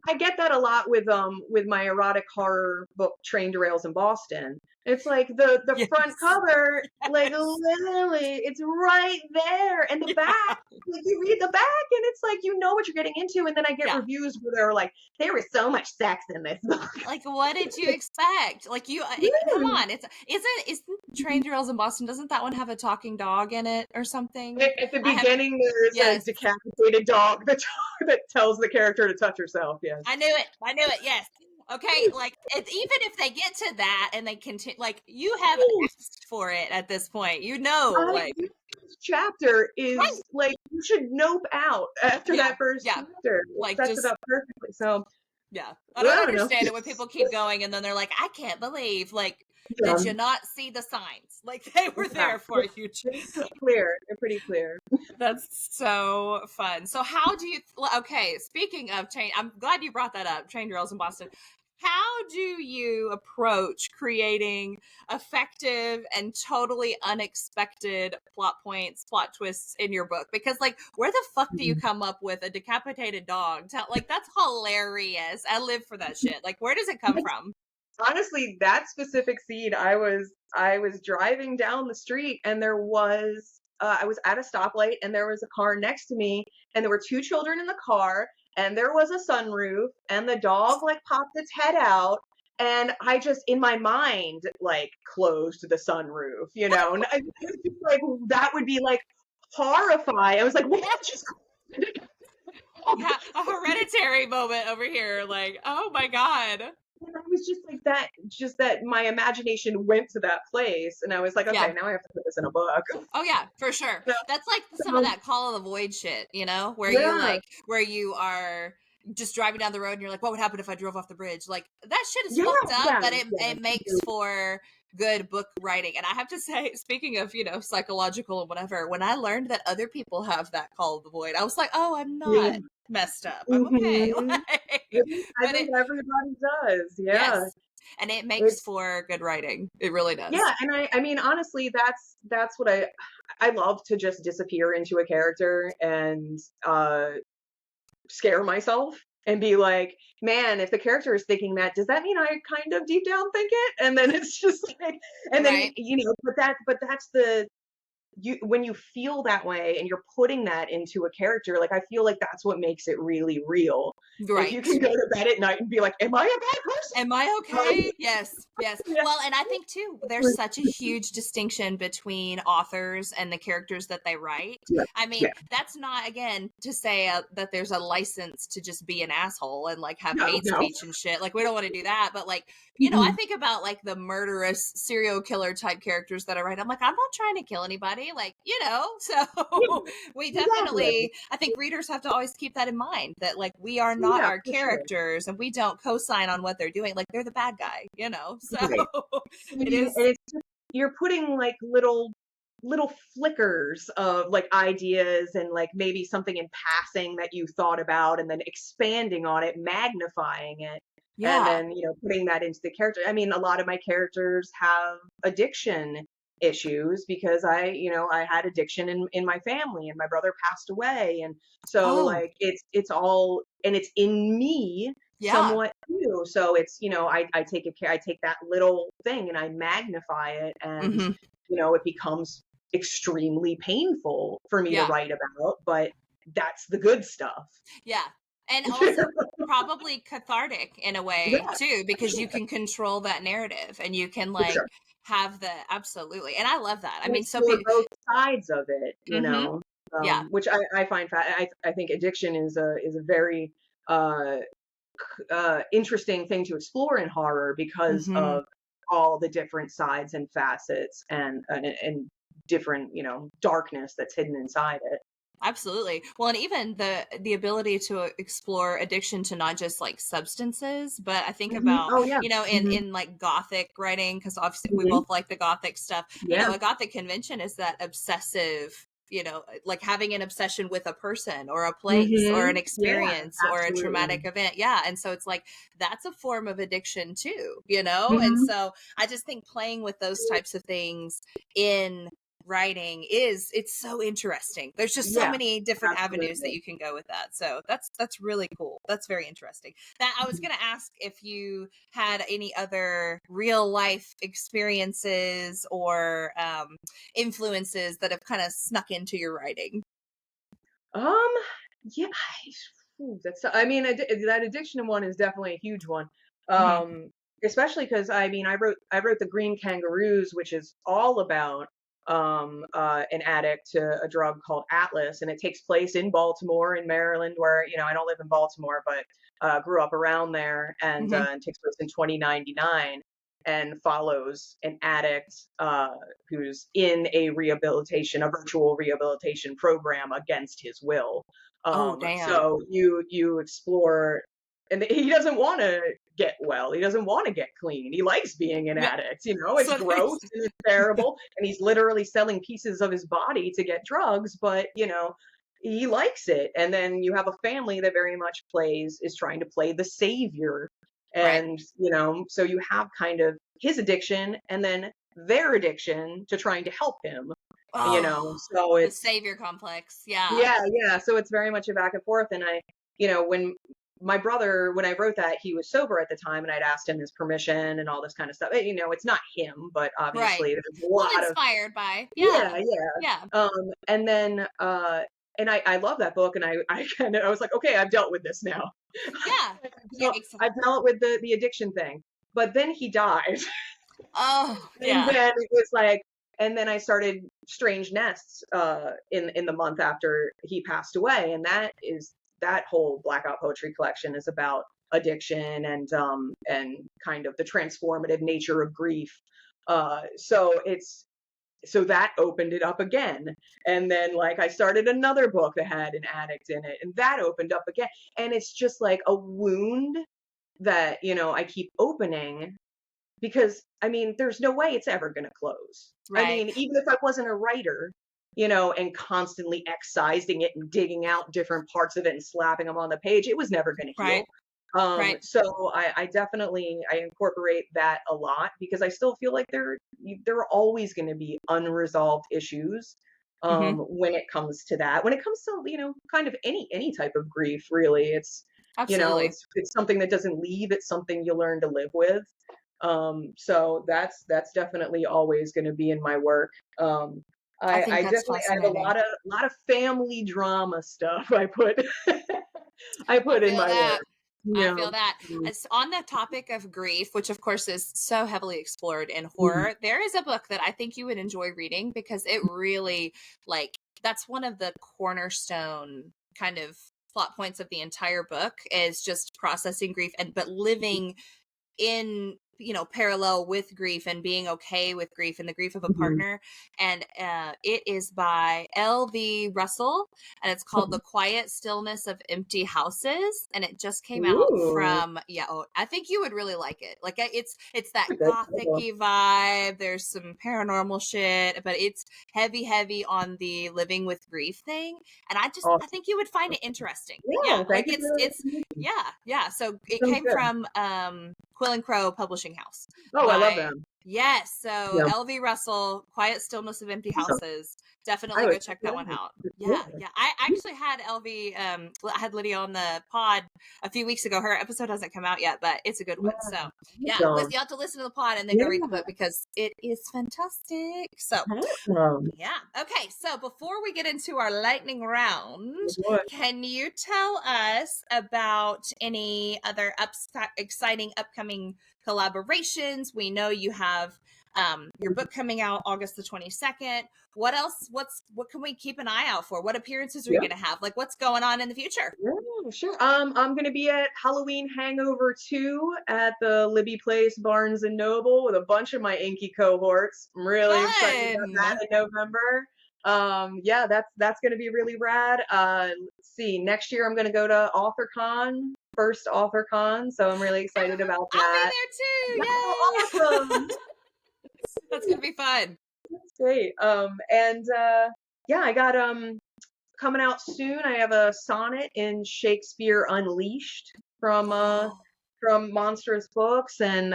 S2: I get that a lot with my erotic horror book, Train Derails in Boston. It's like the
S1: Yes.
S2: front cover, like
S1: Yes.
S2: literally, it's right there, and the back. Like you read the back, and it's like you know what you're getting into, and then I get
S1: Yeah.
S2: reviews where they're like, "There is so much sex in this book."
S1: Like, what did you expect? Like, come on, isn't Train Drills in Boston, doesn't that one have a talking dog in it or something?
S2: At the
S1: I have,
S2: beginning, there's a
S1: yes,
S2: decapitated dog that tells the character to touch herself. Yes.
S1: I knew it, yes. Okay, like, even if they get to that and they continue, like, you have asked for it at this point, like,
S2: This chapter
S1: right,
S2: is like you should nope out after
S1: yeah,
S2: that first
S1: yeah,
S2: chapter. It
S1: like,
S2: sets it
S1: just,
S2: up perfectly. So
S1: yeah. I
S2: I
S1: don't
S2: don't know.
S1: understand it when people keep going and then they're like, I can't believe, like,
S2: Yeah.
S1: did you not see the signs? Like, they were there for you.
S2: They're pretty clear. They're pretty clear.
S1: That's so fun. So how do you, okay, speaking of train, I'm glad you brought that up, Train Girls in Boston. How do you approach creating effective and totally unexpected plot points, plot twists in your book? Because, like, where the fuck do you come up with a decapitated dog? Like, that's hilarious. I live for that shit. Like, where does it come from?
S2: Honestly, that specific scene, I was driving down the street and there was I was at a stoplight and there was a car next to me and there were two children in the car and there was a sunroof and the dog like popped its head out and I just in my mind like closed the sunroof, and I was just like that would be like horrifying. I was like, what just
S1: Yeah, a Hereditary moment over here. Like, oh my God.
S2: And I was just that my imagination went to that place and I was like, okay,
S1: Yeah.
S2: now I have to put this in a book.
S1: Oh yeah, for sure.
S2: So,
S1: That's like some of that Call of the Void shit, where
S2: yeah,
S1: where you are just driving down the road and you're like, what would happen if I drove off the bridge? Like, that shit is
S2: yeah,
S1: fucked up,
S2: yeah,
S1: but
S2: yeah.
S1: it makes for good book writing. And I have to say, speaking of, psychological and whatever, when I learned that other people have that Call of the Void, I was like, oh, I'm
S2: Yeah.
S1: not messed up. I'm okay.
S2: Mhm. I
S1: But
S2: think everybody does. Yeah.
S1: yes. And it makes for good writing. It really does.
S2: Yeah, and I mean honestly that's what I love to just disappear into a character and scare myself and be like, man, if the character is thinking that, does that mean I kind of deep down think it? And then it's just like, and then
S1: Right.
S2: but that's when you feel that way and you're putting that into a character, like I feel like that's what makes it really real.
S1: Right.
S2: If you can go to bed at night and be like, am I a bad person?
S1: Am I okay? Yes.
S2: Yeah.
S1: Well, and I think too, there's such a huge distinction between authors and the characters that they write.
S2: Yeah.
S1: I mean, that's not, again, to say that there's a license to just be an asshole and like have hate speech and shit. Like, we don't want to do that. But like, I think about like the murderous serial killer type characters that I write. I'm like, I'm not trying to kill anybody. Like, so we definitely, I think readers have to always keep that in mind, that like we are not our characters and we don't co-sign on what they're doing. Like, they're the bad guy, so it is.
S2: It's you're putting like little flickers of like ideas and like maybe something in passing that you thought about and then expanding on it, magnifying it.
S1: Yeah.
S2: And then, putting that into the character. I mean, a lot of my characters have addiction issues because I had addiction in my family and my brother passed away. And so like it's all, and it's in me somewhat too. So it's, I take that little thing and I magnify it and, it becomes extremely painful for me to write about, but that's the good stuff.
S1: Yeah. And also probably cathartic in a way too, because you can control that narrative and you can like have absolutely. And I love that. I mean, so
S2: both sides of it, which I find I think addiction is a very interesting thing to explore in horror because of all the different sides and facets and different, darkness that's hidden inside it.
S1: Absolutely. Well, and even the ability to explore addiction to not just like substances, but I think about, in like Gothic writing, because obviously we both like the Gothic stuff. A Gothic convention is that obsessive, like having an obsession with a person or a place or an experience or a traumatic event. Yeah. And so it's like, that's a form of addiction too, and so I just think playing with those types of things in writing it's so interesting. There's just so
S2: Yeah,
S1: many different avenues that
S2: absolutely.
S1: you can go with that. So that's really cool. That's very interesting. That I was going to ask if you had any other real life experiences or influences that have kind of snuck into your writing.
S2: Um, yeah, I mean, that addiction one is definitely a huge one.
S1: Hmm.
S2: Um, Especially because I mean, I wrote the Green Kangaroos, which is all about an addict to a drug called Atlas, and it takes place in Baltimore, in Maryland, where I don't live in Baltimore, but grew up around there,
S1: Hmm.
S2: and takes place in 2099 and follows an addict who's in a virtual rehabilitation program against his will.
S1: Oh, damn.
S2: So you explore, and he doesn't want to get well. He doesn't want to get clean. He likes being an
S1: Yeah.
S2: addict. It's
S1: So
S2: gross and it's terrible, and he's literally selling pieces of his body to get drugs. But he likes it. And then you have a family that very much is trying to play the savior,
S1: right.
S2: and so you have kind of his addiction and then their addiction to trying to help him.
S1: Oh,
S2: So
S1: the
S2: it's
S1: savior complex. Yeah.
S2: yeah. So it's very much a back and forth. And when my brother, when I wrote that, he was sober at the time, and I'd asked him his permission and all this kind of stuff. It's not him, but
S1: Right.
S2: obviously there's a
S1: Well,
S2: lot of
S1: inspired by.
S2: yeah,
S1: Yeah.
S2: yeah.
S1: Yeah.
S2: And then and I love that book, and I was like, okay, I've dealt with this now.
S1: Yeah. You're
S2: I've dealt with the addiction thing. But then he died.
S1: oh,
S2: And
S1: yeah.
S2: then it was like, and then I started Strange Nests in the month after he passed away, and that whole Blackout poetry collection is about addiction and kind of the transformative nature of grief. So that opened it up again, and then like I started another book that had an addict in it, and that opened up again, and it's just like a wound that I keep opening, because I mean, there's no way it's ever going to close. I
S1: Right.
S2: mean, even if I wasn't a writer, and constantly excising it and digging out different parts of it and slapping them on the page, it was never going to
S1: Right.
S2: heal.
S1: Right.
S2: So I definitely I incorporate that a lot, because I still feel like there are always going to be unresolved issues
S1: Hmm.
S2: when it comes to that. When it comes to kind of any type of grief, really,
S1: Absolutely.
S2: it's something that doesn't leave. It's something you learn to live with. So that's definitely always going to be in my work.
S1: I think
S2: I
S1: that's
S2: definitely I have a
S1: fascinating.
S2: lot of family drama stuff I put I
S1: I
S2: put in
S1: feel
S2: my
S1: that.
S2: work.
S1: I
S2: Yeah.
S1: feel that. As on the topic of grief, which of course is so heavily explored in
S2: Mhm.
S1: horror, there is a book that I think you would enjoy reading because it really, like, that's one of the cornerstone kind of plot points of the entire book is just processing grief and but living in parallel with grief and being okay with grief and the grief of a
S2: Mhm.
S1: partner. And it is by L.V. Russell, and it's called The Quiet Stillness of Empty Houses, and it just came out
S2: Ooh,
S1: from I think you would really like it. Like it's that
S2: that's a good title.
S1: gothic-y vibe. There's some paranormal shit, but it's heavy on the living with grief thing, and I
S2: Awesome.
S1: think you would find it interesting. Yeah,
S2: Yeah,
S1: like
S2: thank you for the
S1: it's
S2: recommendation.
S1: yeah. So it
S2: Sounds
S1: came
S2: good.
S1: from Quill and Crow Publishing House
S2: Oh, I love
S1: by
S2: them.
S1: yes. So
S2: Yeah.
S1: LV Russell, Quiet Stillness of Empty
S2: Awesome.
S1: Houses.
S2: I
S1: Definitely
S2: would
S1: go
S2: check
S1: check
S2: it
S1: that one
S2: out.
S1: out.
S2: Yeah.
S1: Yeah. I actually had LV I had Lydia on the pod a few weeks ago. Her episode hasn't come out yet, but it's a good
S2: Yeah.
S1: one. So yeah,
S2: Awesome.
S1: you have to listen to the pod and then go read the
S2: Yeah.
S1: book because it is fantastic. So
S2: Awesome.
S1: yeah. Okay. So before we get into our lightning round,
S2: Boy.
S1: can you tell us about any other exciting upcoming collaborations? We know you have your book coming out August the 22nd. What else? What can we keep an eye out for? What appearances are you
S2: Yeah.
S1: going to have? Like what's going on in the future?
S2: Yeah, sure. I'm gonna be at Halloween Hangover 2 at the Libby Place Barnes and Noble with a bunch of my inky cohorts. I'm really excited about that
S1: Fun.
S2: in November. Yeah, that's gonna be really rad. Let's see. Next year I'm gonna go to AuthorCon, first AuthorCon, so I'm really excited about
S1: I'll be
S2: that.
S1: there too.
S2: Oh,
S1: Yay.
S2: awesome!
S1: That's going to be fun.
S2: That's great. And yeah, I got coming out soon. I have a sonnet in Shakespeare Unleashed from
S1: Oh,
S2: Monstrous Books, and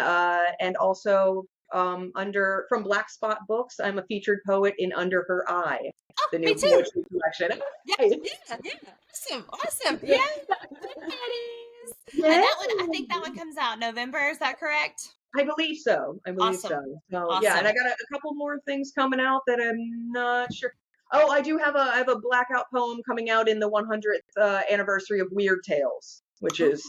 S2: also from Black Spot Books. I'm a featured poet in Under Her Eye,
S1: Oh,
S2: the
S1: me
S2: new
S1: too.
S2: poetry collection.
S1: Yeah, yeah. Awesome. Yeah. Buddies. And
S2: Yeah,
S1: that one, I think that one comes out November. Is that correct?
S2: I believe so. I believe so.
S1: Awesome.
S2: So yeah, and I
S1: Awesome.
S2: got a couple more things coming out that I'm not sure. Oh, I have a blackout poem coming out in the 100th anniversary of Weird Tales, which is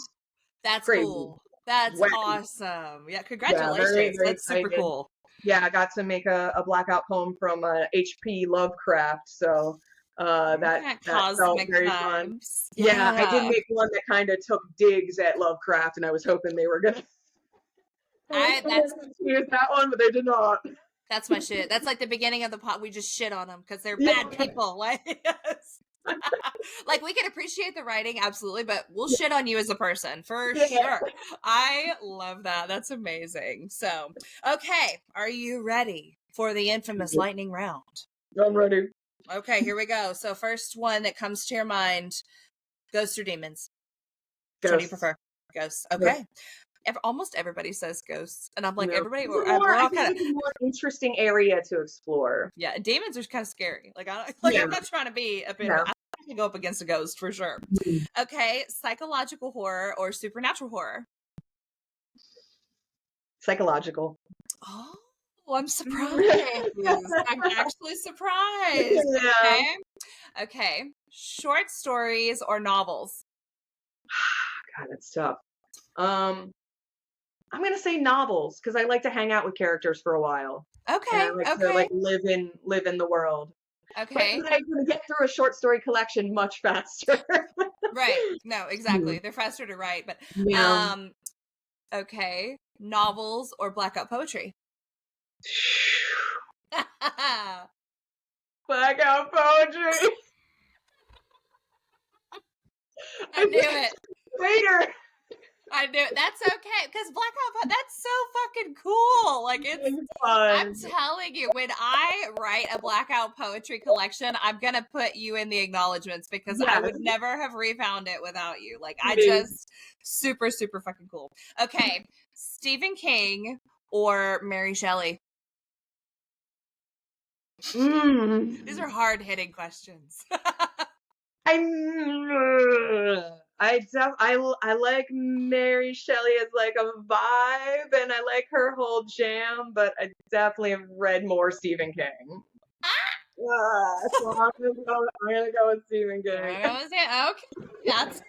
S1: That's
S2: crazy.
S1: cool. That's
S2: Wacky.
S1: awesome. Yeah,
S2: Yeah, very,
S1: congratulations.
S2: very
S1: That's super
S2: excited.
S1: cool.
S2: Yeah, I got to make a blackout poem from H.P. Lovecraft, so that
S1: Okay,
S2: felt
S1: cosmic
S2: very fun.
S1: vibes.
S2: Yeah, I did
S1: Yeah.
S2: make one that kind of took digs at Lovecraft, and I was hoping they were gonna
S1: That's
S2: use that one, but they did not.
S1: that's my shit. That's like the beginning of the pot. We just shit on them because they're
S2: Yeah,
S1: bad people. Like, yes. Like we can appreciate the writing, absolutely, but we'll shit on you as a person for
S2: yeah.
S1: sure. I love that. That's amazing. So, okay, are you ready for the infamous lightning round?
S2: I'm ready.
S1: Okay, here we go. So, first one that comes to your mind: ghosts or demons? Which one do you prefer? Ghosts. Okay. Almost everybody says ghosts, and I'm like,
S2: No.
S1: everybody.
S2: It's
S1: We're
S2: I
S1: all
S2: feel
S1: kind of.
S2: like a more interesting area to explore.
S1: Yeah, demons are kind of scary. Like
S2: Yeah.
S1: I'm not trying to be a bit.
S2: Yeah.
S1: I can go up against a ghost for sure. Okay, psychological horror or supernatural horror?
S2: Psychological.
S1: Oh, I'm surprised. I'm actually surprised.
S2: Yeah.
S1: Okay. Okay. Short stories or novels?
S2: God, that's tough. I'm gonna say novels because I like to hang out with characters for a while, and
S1: Okay.
S2: I like to
S1: Okay.
S2: live in the world. But
S1: Okay.
S2: I'm gonna get through a short story collection much faster.
S1: Right. No, exactly. They're faster to write, but
S2: Yeah.
S1: okay. Novels or blackout poetry?
S2: Blackout poetry.
S1: I knew it.
S2: Later.
S1: I knew it. That's okay because blackout. That's so fucking cool. Like it's
S2: fun.
S1: I'm telling you, when I write a blackout poetry collection, I'm gonna put you in the acknowledgments because I would never have refound it without you. Like I just super, super fucking cool. Okay. Stephen King or Mary Shelley? These are hard hitting questions.
S2: I like Mary Shelley as like a vibe, and I like her whole jam, but I definitely have read more Stephen King. So I'm gonna go with Stephen King.
S1: Okay, that's.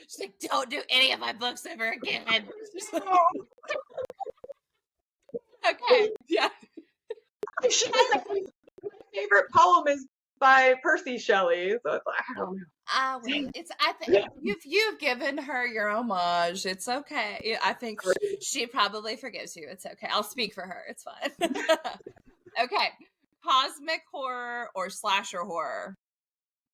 S1: She's like, don't do any of my books ever again. Okay, yeah.
S2: My favorite poem is by Percy Shelley, so it's like I don't know.
S1: I think you've given her your homage. It's okay. I think she probably forgives you. It's okay. I'll speak for her. It's fine. Okay. Cosmic horror or slasher horror?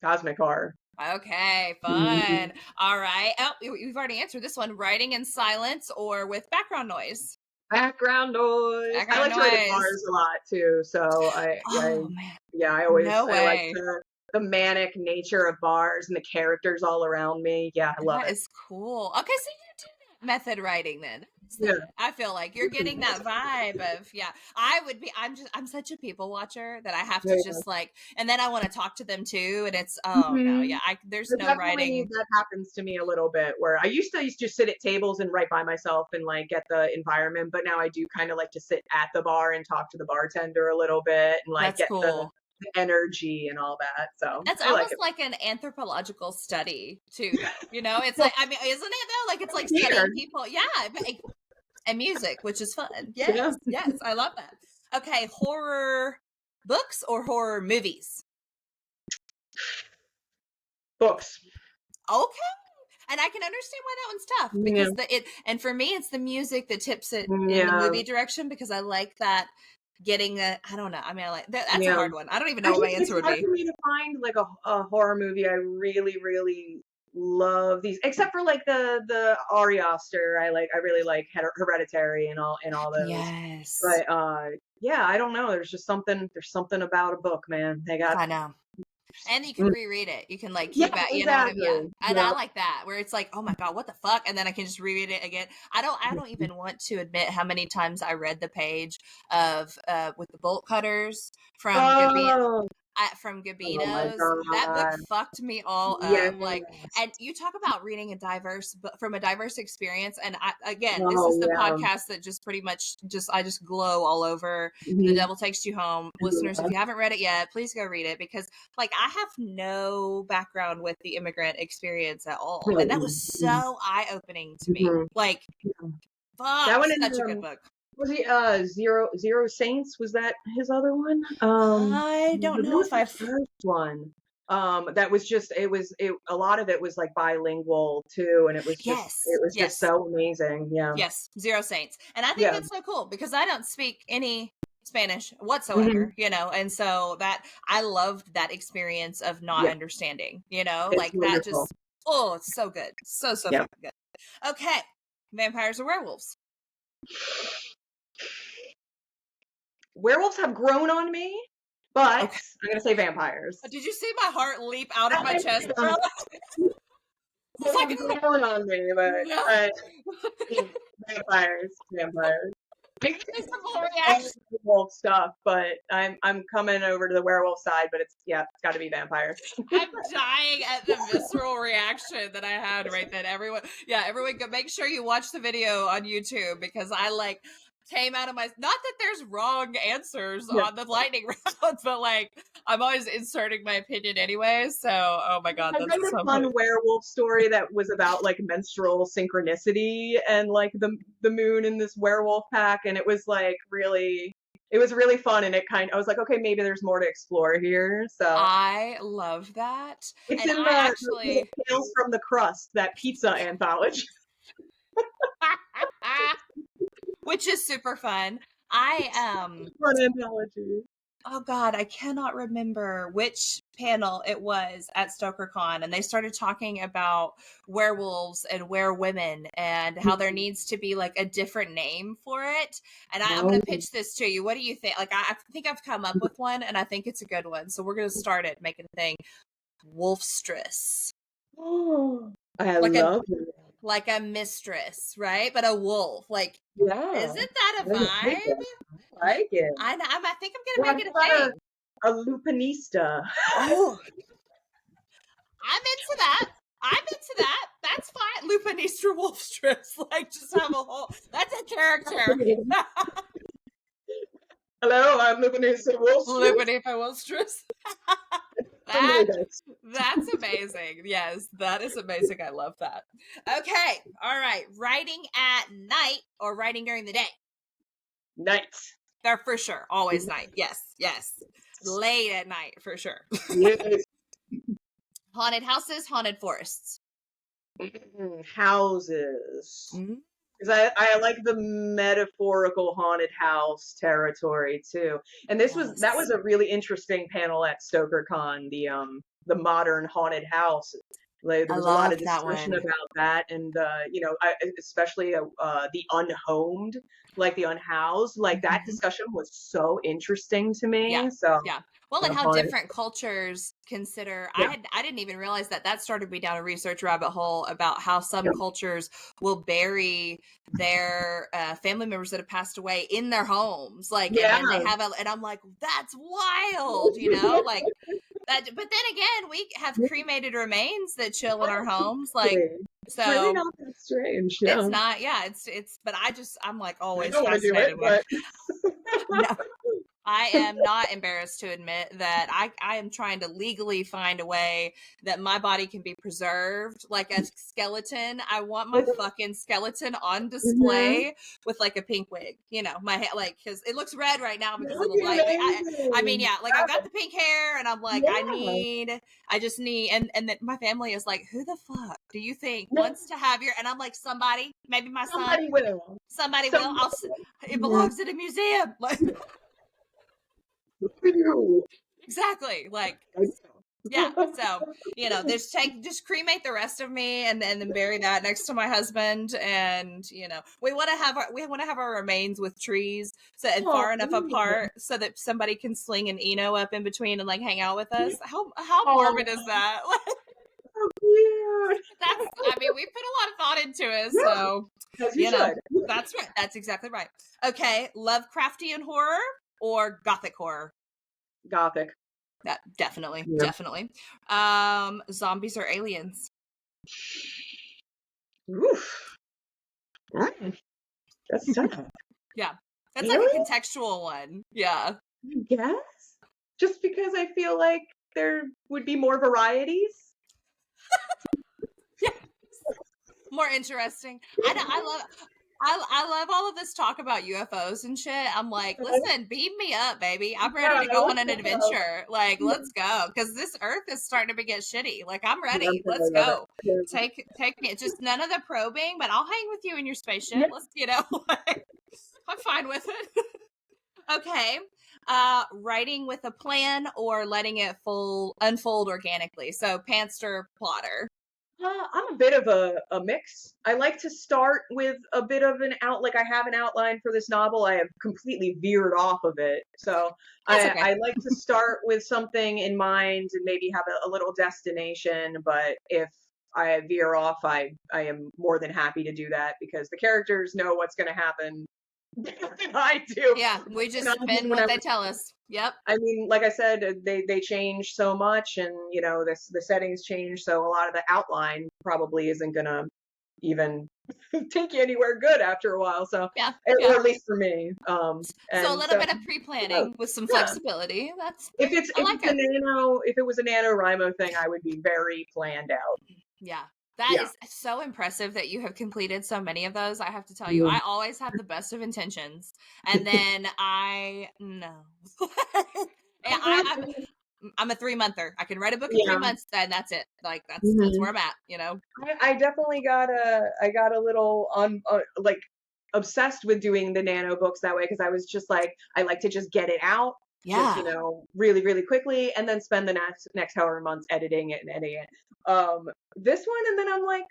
S2: Cosmic horror.
S1: Okay, fun. All right. Oh, you've already answered this one. Writing in silence or with background noise?
S2: Background noise. I like to write at bars a lot too, so I always I like the manic nature of bars and the characters all around me. Yeah, I love it.
S1: That is cool. Okay, so you do that method writing then.
S2: Yeah.
S1: I feel like you're getting that vibe of I'm such a people watcher that I have to just like, and then I want to talk to them too, and it's no, yeah, there's no writing.
S2: That happens to me a little bit where I used to just sit at tables and write by myself and like get the environment, but now I do kind of like to sit at the bar and talk to the bartender a little bit and like get the energy and all that. So
S1: that's almost like an anthropological study too, you know. It's like, I mean, isn't it though? Like it's like studying people. Yeah, and music, which is fun. Yes, I love that. Okay, horror books or horror movies?
S2: Books.
S1: Okay. And I can understand why that one's tough because and for me it's the music that tips it in the movie direction because I like that getting I don't know. I mean, I like that's a hard one. I don't even know what my answer would be.
S2: It's hard for me to find like a horror movie I really, really love these, except for like the Ari Aster. I really like Hereditary and all those.
S1: Yes.
S2: But I don't know. There's something about a book, man.
S1: I know. And you can reread it. You can like
S2: Yeah,
S1: keep it, you know what I mean?
S2: exactly.
S1: Yeah. And
S2: Yeah.
S1: I like that where it's like, oh my God, what the fuck? And then I can just reread it again. I don't even want to admit how many times I read the page of with the bolt cutters from
S2: Oh,
S1: from
S2: oh my
S1: Gabino's. That book
S2: God.
S1: fucked me all
S2: Yes.
S1: up. Like, and you talk about reading a diverse, but from a diverse experience. And again, this is
S2: Oh,
S1: the
S2: yeah.
S1: podcast that just pretty much I just glow all over. The
S2: Mhm.
S1: Devil Takes You Home. Listeners, if you haven't read it yet, please go read it because like I have no background with the immigrant experience at all. And that was so eye-opening to me.
S2: Mhm.
S1: Like,
S2: That
S1: fuck,
S2: one
S1: such a good book.
S2: was he Zero Saints? Was that his other one?
S1: I don't
S2: What
S1: know
S2: was
S1: if
S2: the
S1: I've
S2: first one? That was just a lot of it was like bilingual too, and it was
S1: yes.
S2: just so amazing. Yeah.
S1: Yes, Zero Saints. And I think
S2: Yeah.
S1: that's so cool because I don't speak any Spanish whatsoever,
S2: Mhm.
S1: and so that I loved that experience of not
S2: Yeah.
S1: understanding,
S2: It's
S1: like that
S2: wonderful.
S1: just, oh, it's so good. So
S2: Yeah.
S1: fucking good. Okay. Vampires or werewolves?
S2: Werewolves have grown on me, but
S1: Okay.
S2: I'm gonna say vampires.
S1: Did you see my heart leap out of my chest?
S2: They
S1: It's like,
S2: have grown on me, but
S1: no.
S2: vampires. I
S1: Physical
S2: all
S1: reaction.
S2: the wolf stuff, but I'm coming over to the werewolf side, but it's got to be vampires.
S1: I'm dying at the visceral reaction that I had right then. Everyone go make sure you watch the video on YouTube because I like came out of my, not that there's wrong answers
S2: Yeah.
S1: on the lightning round, but like I'm always inserting my opinion anyway. So, oh my God,
S2: I
S1: that's
S2: read a
S1: so
S2: fun
S1: funny.
S2: werewolf story that was about like menstrual synchronicity and like the moon in this werewolf pack, and it was like it was really fun, and I was like, okay, maybe there's more to explore here. So
S1: I love that.
S2: it's
S1: And
S2: in
S1: I
S2: the
S1: actually,
S2: Tales from the Crust, that pizza anthology.
S1: which is super fun. I
S2: Fun anthology.
S1: Oh God, I cannot remember which panel it was at StokerCon, and they started talking about werewolves and werewomen and how there needs to be like a different name for it. And I'm going to pitch this to you. What do you think? Like, I think I've come up with one, and I think it's a good one. So we're going to start it, making a thing. Wolfstress,
S2: Oh, I
S1: like a
S2: love it.
S1: like a mistress, right? But a wolf. Like,
S2: Yeah,
S1: isn't that a
S2: I like
S1: vibe?
S2: it. I like it.
S1: I think I'm
S2: What
S1: going to make it a
S2: about
S1: thing.
S2: a lupinista?
S1: Oh, I'm into that. I'm into that. That's fine. Lupanistra Wolfstress. Like, just have a whole. That's a character.
S2: Hello, I'm lupinista Wolfstress.
S1: Lupanistra Wolfstress.
S2: Somebody
S1: That
S2: does.
S1: that's amazing. Yes, that is amazing. I love that. Okay. All right. Writing at night or writing during the day?
S2: Night.
S1: They're for sure. Always night. Yes. Yes. Late at night for sure.
S2: Yes.
S1: Haunted houses, haunted forests.
S2: Houses.
S1: Mm-hmm.
S2: Because I like the metaphorical haunted house territory too. And that was a really interesting panel at StokerCon, the modern haunted house. Like, there
S1: I
S2: was a lot of
S1: love that
S2: discussion
S1: one.
S2: about that, and especially the unhomed, like the unhoused, like that
S1: Mm-hmm.
S2: discussion was so interesting to
S1: Yeah.
S2: me. So
S1: Yeah. Well, and
S2: the
S1: how
S2: haunted,
S1: different cultures consider.
S2: yeah,
S1: I didn't even realize that started me down a research rabbit hole about how some
S2: yeah,
S1: cultures will bury their family members that have passed away in their homes, like, and
S2: yeah.
S1: then they have and I'm like, that's wild, like that. But then again, we have cremated remains that chill in our homes, like,
S2: It's really
S1: so
S2: not that strange.
S1: it's
S2: Yeah,
S1: not. Yeah, it's. But I'm like
S2: I
S1: always
S2: don't want to do it,
S1: fascinated with.
S2: but
S1: No, I am not embarrassed to admit that I am trying to legally find a way that my body can be preserved like a skeleton. I want my fucking skeleton on
S2: Mhm.
S1: display with like a pink wig, my hair, like, because it looks red right now
S2: That
S1: because of
S2: would
S1: the
S2: be
S1: light. But I mean,
S2: amazing.
S1: yeah, like I've got the pink hair, and I'm like,
S2: Yeah.
S1: I just need, and then my family is like, who the fuck do you think
S2: Yeah.
S1: wants to have your? And I'm like, somebody, maybe my son,
S2: Somebody will.
S1: somebody will.
S2: Somebody
S1: It
S2: will.
S1: belongs in a museum, like.
S2: Yeah.
S1: Exactly. Like,
S2: I know.
S1: Yeah. So, just cremate the rest of me and then bury that next to my husband. And, we want to have our remains with trees and
S2: Oh,
S1: far enough apart so that somebody can sling an Eno up in between and like hang out with us. How morbid is that?
S2: so cute.
S1: We put a lot of thought into it.
S2: Yeah,
S1: So,
S2: as you should.
S1: that's right. That's exactly right. Okay. Lovecraftian horror or Gothic horror?
S2: Gothic.
S1: That definitely. Zombies or aliens?
S2: Oof. That's tough.
S1: Yeah. That's
S2: Aliens?
S1: like a contextual one. Yeah.
S2: I guess. Just because I feel like there would be more varieties.
S1: Yeah. More interesting. I love all of this talk about UFOs and shit. I'm like, listen, beam me up, baby. I'm ready to go on an adventure. Like, let's go. Because this earth is starting to get shitty. Like, I'm ready. Let's go. Take me. It's just none of the probing, but I'll hang with you in your spaceship. Yeah. Let's, I'm fine with it. Okay. Writing with a plan or letting it unfold organically. So, pantster, plotter.
S2: I'm a bit of a mix. I like to start with a bit of like I have an outline for this novel. I have completely veered off of it. So I like to start with something in mind and maybe have a little destination. But if I veer off, I am more than happy to do that because the characters know what's going to happen better than I do.
S1: Yeah, we just spin what they tell us. Yep.
S2: I mean, like I said, they change so much, and the settings change, so a lot of the outline probably isn't gonna even take you anywhere good after a while. So
S1: yeah.
S2: Or at least for me.
S1: So a little bit of pre-planning with some flexibility. That's
S2: if it was a NaNoWriMo thing, I would be very planned out.
S1: Yeah. That is so impressive that you have completed so many of those. I have to tell you, I always have the best of intentions. And then I'm a 3-monther. I can write a book in 3 months and that's it. Like that's where I'm at,
S2: I definitely got a little like obsessed with doing the nano books that way because I was just like, I like to just get it out.
S1: Yeah.
S2: Just, really, really quickly and then spend the next however months editing it and editing it. This one, and then I'm like,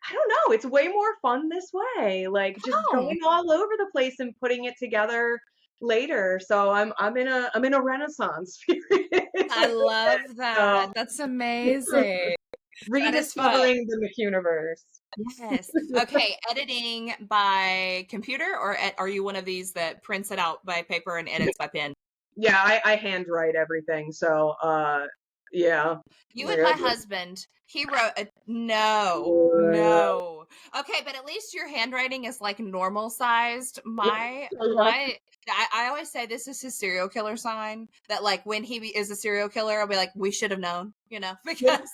S2: I don't know, it's way more fun this way. Like just going all over the place and putting it together later. So I'm in a renaissance period.
S1: I love that. That's amazing.
S2: Rediscovering the McHugh-universe.
S1: Yes. Okay. Editing by computer, or are you one of these that prints it out by paper and edits by pen?
S2: Yeah, I handwrite everything. So, yeah.
S1: You and my husband, he wrote no. Okay, but at least your handwriting is like normal sized. I always say this is his serial killer sign. That like when he is a serial killer, I'll be like, we should have known, because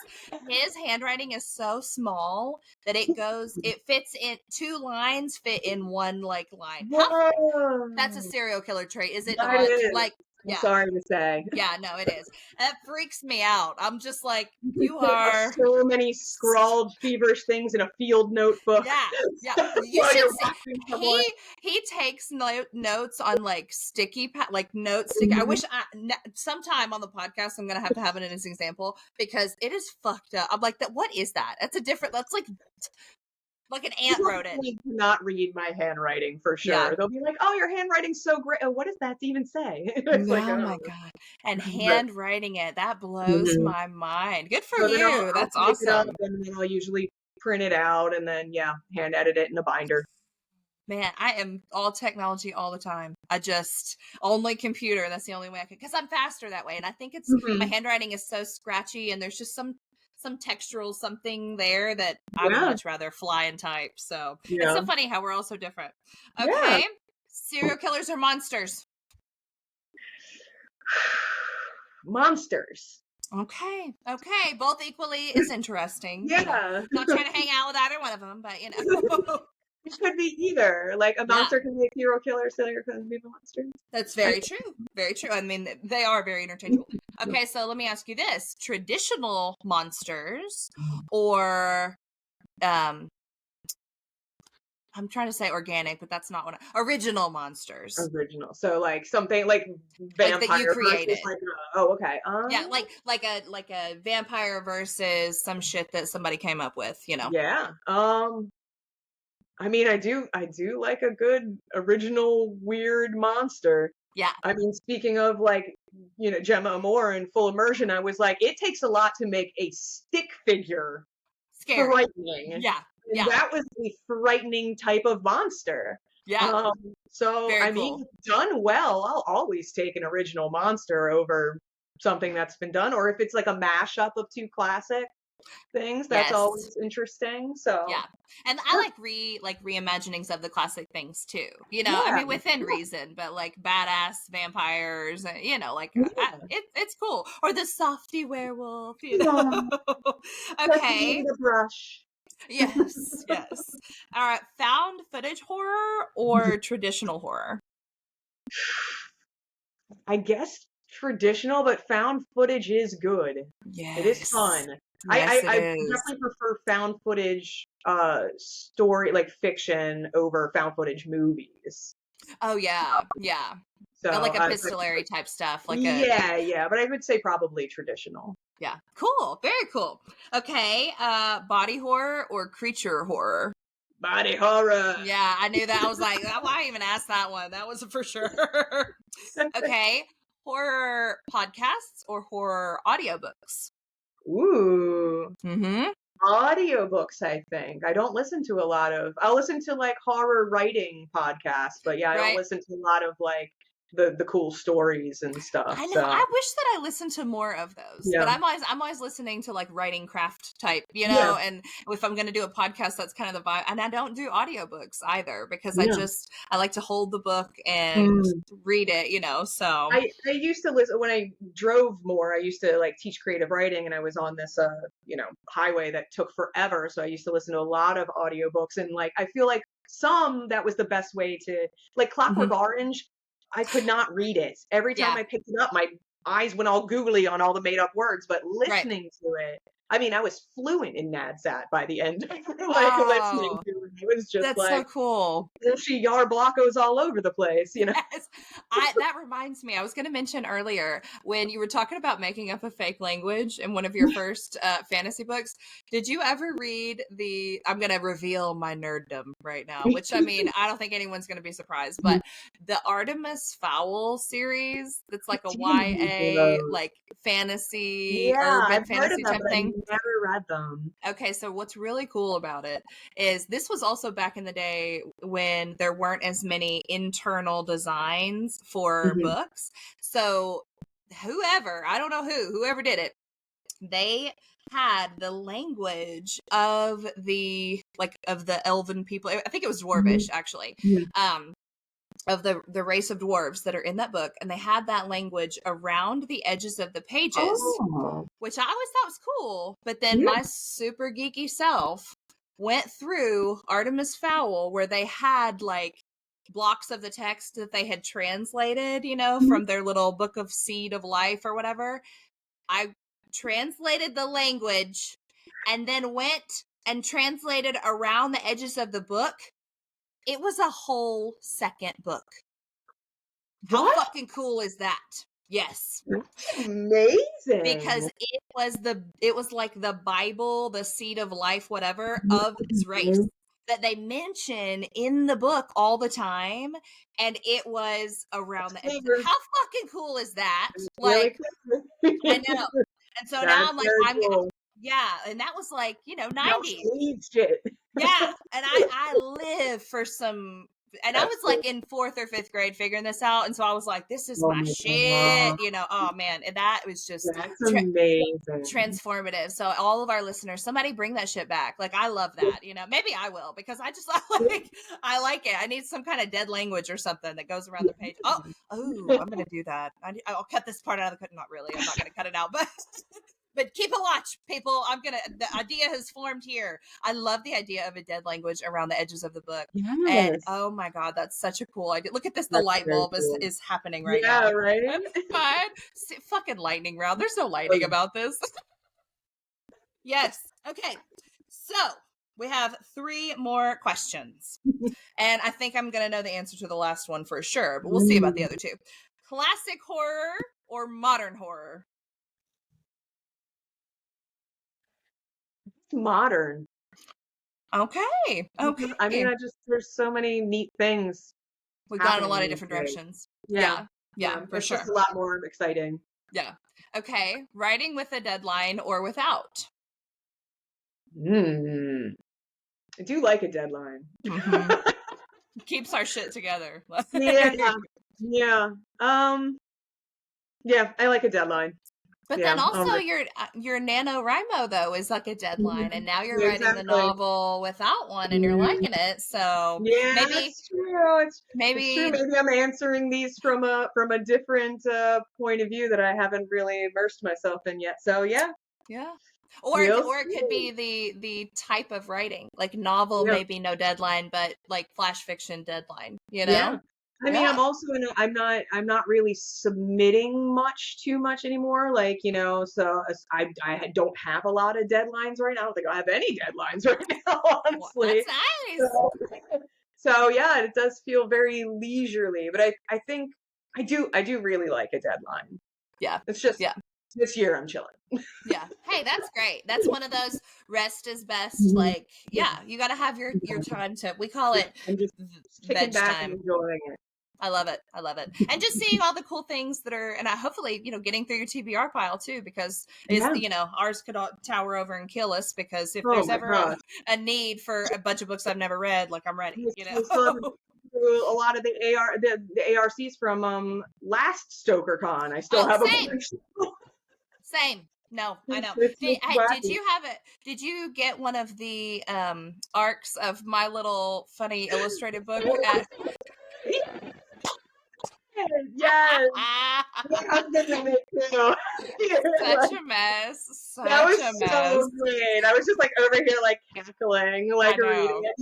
S1: his handwriting is so small that it fits in 2 lines fit in one like line. That's a serial killer trait, is it not? Like.
S2: I'm sorry to say.
S1: Yeah, no, it is. That freaks me out. I'm just like, you are
S2: so many scrawled feverish things in a field notebook.
S1: Yeah. You should see. He takes notes on like sticky notes. I wish sometime on the podcast I'm gonna have to have it as an example because it is fucked up. I'm like, what is that? That's like an ant wrote it.
S2: I cannot read my handwriting for sure. Yeah. They'll be like, "Oh, your handwriting's so great. Oh, what does that even say?"
S1: My god! And handwriting it—that blows my mind. Good for you. That's awesome.
S2: And then I'll usually print it out and then hand edit it in a binder.
S1: Man, I am all technology all the time. I just only computer. That's the only way I can, because I'm faster that way. And I think it's my handwriting is so scratchy, and there's just some textural something there that I would much rather fly and type. So it's so funny how we're all so different. Okay. Serial killers or monsters?
S2: Monsters.
S1: Okay. Both equally is interesting.
S2: Yeah.
S1: Not trying to hang out with either one of them, but
S2: It could be either. Like a monster can be a serial killer, serial killer can be a monster.
S1: That's very true. Very true. I mean, they are very interchangeable. Okay, so let me ask you this. Traditional monsters or I'm trying to say organic, but that's not original monsters.
S2: Original. So like something like
S1: Like that you
S2: vampire versus
S1: created.
S2: like oh okay.
S1: Yeah, like a vampire versus some shit that somebody came up with, you know.
S2: Yeah. I mean, I do like a good original weird monster.
S1: Yeah.
S2: I mean, speaking of like, Gemma Moore in Full Immersion, I was like, it takes a lot to make a stick figure
S1: Scary.
S2: frightening.
S1: Yeah.
S2: And
S1: Yeah.
S2: that was a frightening type of monster.
S1: Yeah.
S2: So
S1: Very
S2: I mean,
S1: cool.
S2: done well, I'll always take an original monster over something that's been done, or if it's like a mashup of two classic things, that's
S1: Yes.
S2: always interesting. So
S1: Yeah. And I like reimaginings of the classic things too. You know, I
S2: yeah,
S1: mean within reason, but like badass vampires, you know, like
S2: yeah.
S1: it's cool. Or the softy werewolf, you know.
S2: Yeah. Sesame
S1: Okay.
S2: the brush.
S1: Yes, yes. All right, found footage horror or traditional horror?
S2: I guess traditional, but found footage is good. It is
S1: Yes.
S2: fun.
S1: Yes, it
S2: I
S1: is.
S2: definitely prefer found footage story like fiction over found footage movies.
S1: Oh yeah, yeah.
S2: So
S1: Like epistolary type stuff, like a
S2: yeah, but I would say probably traditional.
S1: yeah. Cool. Very cool. Okay, body horror or creature horror?
S2: Body horror.
S1: Yeah, I knew that. I was like, why even ask that one? That was for sure. Okay, horror podcasts or horror audiobooks?
S2: Ooh.
S1: Mm-hmm.
S2: Audiobooks, I think. I don't listen to a lot of I'll listen to like horror writing podcasts, but yeah, I don't
S1: Right.
S2: listen to a lot of like the cool stories and stuff.
S1: I know.
S2: So
S1: I wish that I listened to more of those, but
S2: yeah.
S1: I'm always listening to like writing craft type, you
S2: Yeah.
S1: know. And if I'm going to do a podcast, that's kind of the vibe. And I don't do audiobooks either because
S2: Yeah.
S1: I like to hold the book and
S2: Mm.
S1: read it, you know. So
S2: I used to listen when I drove more. I used to like teach creative writing, and I was on this highway that took forever. So I used to listen to a lot of audiobooks, and like I feel like some that was the best way to like Clockwork
S1: mhm.
S2: Orange. I could not read it. Every time
S1: Yeah,
S2: I picked it up, my eyes went all googly on all the made up words. But
S1: right.
S2: listening to it, I mean, I was fluent in NADSAT by the end of like listening
S1: Oh,
S2: to it. It was just
S1: that's so
S2: like
S1: cool.
S2: bushy yar blockos all over the place.
S1: Yes. That reminds me. I was going to mention earlier when you were talking about making up a fake language in one of your first fantasy books. Did you ever read I'm going to reveal my nerddom right now, which I mean, I don't think anyone's going to be surprised, but the Artemis Fowl series that's like a
S2: Did read
S1: YA
S2: those.
S1: like fantasy
S2: Yeah,
S1: urban
S2: I've heard of
S1: fantasy
S2: them,
S1: type
S2: but I've
S1: thing.
S2: never read them.
S1: Okay, so what's really cool about it is this was also back in the day when there weren't as many internal designs for
S2: Mhm.
S1: books. So whoever, I don't know whoever did it, they had the language of the elven people. I think it was dwarvish
S2: Mhm.
S1: actually.
S2: Mhm.
S1: Um of the race of dwarves that are in that book, and they had that language around the edges of the pages,
S2: Oh.
S1: which I always thought was cool. But then
S2: Yeah.
S1: my super geeky self went through Artemis Fowl where they had like blocks of the text that they had translated, you know,
S2: Mhm.
S1: from their little book of seed of life or whatever. I translated the language and then went and translated around the edges of the book. It was a whole second book. How
S2: What?
S1: fucking cool is that? Yes.
S2: That's amazing.
S1: Because it was like the Bible, the seed of life, whatever, of this race
S2: Mhm.
S1: that they mention in the book all the time. And it was around
S2: That's
S1: the edge.
S2: clever.
S1: How fucking cool is that?
S2: Really
S1: Like,
S2: clever.
S1: I know. And so now
S2: That's
S1: I'm like,
S2: very cool.
S1: yeah. And that was like,
S2: No
S1: 90s.
S2: sleeve shit.
S1: Yeah, and I live for some, and I
S2: That's
S1: was
S2: cool.
S1: like in 4th or 5th grade figuring this out, and so I was like, this is
S2: Oh
S1: my
S2: my
S1: shit,
S2: god.
S1: you know. Oh man, and that was just
S2: That's amazing.
S1: transformative. So all of our listeners, somebody bring that shit back. Like I love that, you know. Maybe I will because I like it. I need some kind of dead language or something that goes around the page. Oh, I'm gonna do that. I'll cut this part out of the cut. Not really. I'm not gonna cut it out, but. But keep a watch, people. The idea has formed here. I love the idea of a dead language around the edges of the book. And
S2: Yes.
S1: oh my God, that's such a cool idea. Look at this. The
S2: That's
S1: light
S2: very
S1: bulb
S2: cool.
S1: is happening right
S2: Yeah,
S1: now.
S2: right?
S1: Fine. Fucking lightning round. There's no lightning about this. Yes. Okay. So We have 3 more questions. And I think I'm going to know the answer to the last one for sure, but we'll see about the other 2. Classic horror or modern horror?
S2: Modern.
S1: Okay.
S2: I mean, there's so many neat things.
S1: We've gone in a lot of different directions. Yeah, for
S2: it's
S1: sure.
S2: just a lot more exciting.
S1: Yeah. Okay. Writing with a deadline or without?
S2: I do like a deadline.
S1: Mm-hmm. Keeps our shit together.
S2: Yeah. Yeah, I like a deadline.
S1: But then also your NaNoWriMo though is like a deadline, and now you're writing the novel without one, and you're liking it. So maybe
S2: that's true. Maybe it's true. Maybe I'm answering these from a different point of view that I haven't really immersed myself in yet. So yeah.
S1: Or it could be the type of writing, like novel, maybe no deadline, but like flash fiction deadline. You know.
S2: Yeah. I mean, I'm also I'm not really submitting too much anymore. Like, so I don't have a lot of deadlines right now. I don't think I have any deadlines right now, honestly.
S1: Well, that's nice.
S2: So yeah, it does feel very leisurely, but I think I do really like a deadline.
S1: Yeah.
S2: It's just this year I'm chilling.
S1: Yeah. Hey, that's great. That's one of those rest is best. Like, you got to have your time to, we call it
S2: kicking back and enjoying it.
S1: I love it. And just seeing all the cool things that are, and hopefully, getting through your TBR pile too, because ours could tower over and kill us, because if there's ever a need for a bunch of books I've never read, like I'm ready,
S2: Through a lot of the ARCs from last Stoker Con. I still have
S1: Same. No, I know. Did you get one of the arcs of my little funny illustrated book at
S2: Yes.
S1: Such a mess.
S2: That was so great. I was just over here cackling, reading it.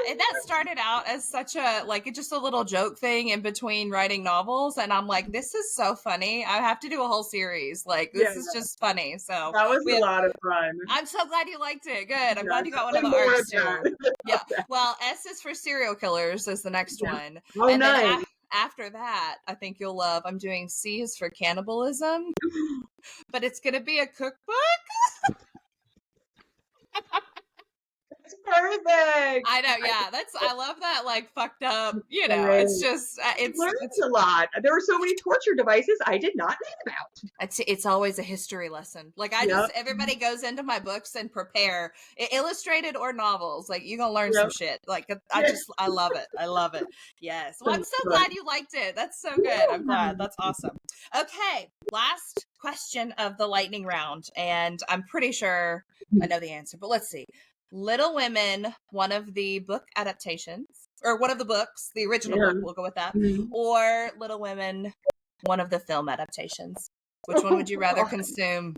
S1: And that started out as such a just a little joke thing in between writing novels, and I'm like, this is so funny. I have to do a whole series. This is just funny. So
S2: that was a lot of fun.
S1: I'm so glad you liked it. Good. I'm glad you got one of the arcs too. Yeah. Well, S is for serial killers is the next one.
S2: Oh, and nice. Then
S1: after that, I think you'll love. I'm doing C is for cannibalism, but it's gonna be a cookbook.
S2: Perfect.
S1: I know, I love that fucked up, it's just it's
S2: a lot. There were so many torture devices I did not know about.
S1: It's always a history lesson. Everybody goes into my books and prepare, illustrated or novels, you're gonna learn some shit. I love it. Yes. Well, I'm so glad you liked it. That's so good. I'm glad. That's awesome. Okay, last question of the lightning round, and I'm pretty sure I know the answer, but let's see. Little Women, one of the book adaptations, or one of the books, the original book, we'll go with that, or Little Women, one of the film adaptations. Which one would you rather consume?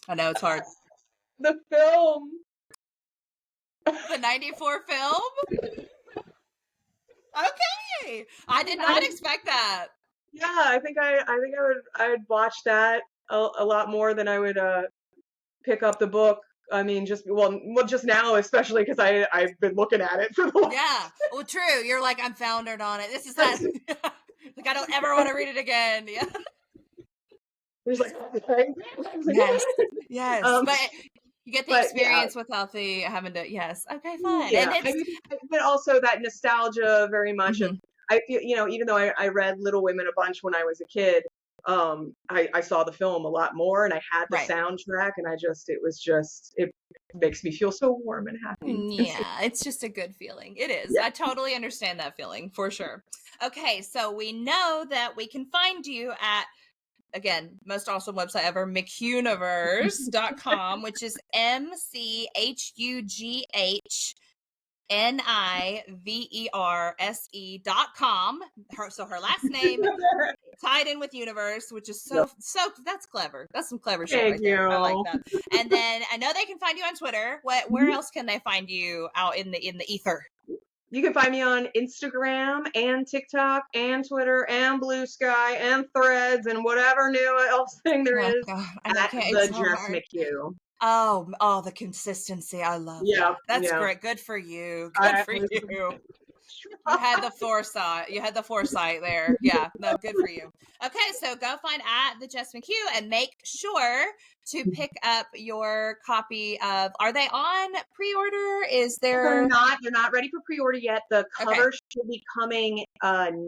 S1: I know, it's hard.
S2: The film.
S1: The 94 film? Okay. I did not expect that.
S2: Yeah, I think I would watch that a lot more than I would pick up the book. I mean, just now, especially because I've been looking at it for the last.
S1: Yeah, well, true. You're I'm foundered on it. This is that. I don't ever want to read it again. Yeah.
S2: There's
S1: yes, but you get the experience without the having to. Yes, okay, fine.
S2: Yeah, but also that nostalgia very much. Mm-hmm. I feel, even though I read Little Women a bunch when I was a kid, I saw the film a lot more, and I had the soundtrack, and it makes me feel so warm and happy.
S1: Yeah, it's just a good feeling. It is. Yeah. I totally understand that feeling for sure. Okay, so we know that we can find you at, again, most awesome website ever, McHughniverse.com, which is MCHUGHNIVERSE.com. So her last name tied in with universe, which is so that's clever. That's some clever shit right there. I like that. And then I know they can find you on Twitter. Where else can they find you out in the ether?
S2: You can find me on Instagram and TikTok and Twitter and Blue Sky and Threads and whatever new else thing there is.
S1: God.
S2: At the Just McHugh.
S1: Oh, the consistency. I love
S2: Yeah,
S1: that. That's
S2: yeah.
S1: great. Good for you. Good for you. You had the foresight. You had the foresight there. Yeah, no, good for you. Okay, so go find at the Jess McHugh and make sure to pick up your copy of. Are they on pre-order? Is
S2: They're
S1: there?
S2: not. They're not ready for pre-order yet. The
S1: Okay.
S2: cover should be coming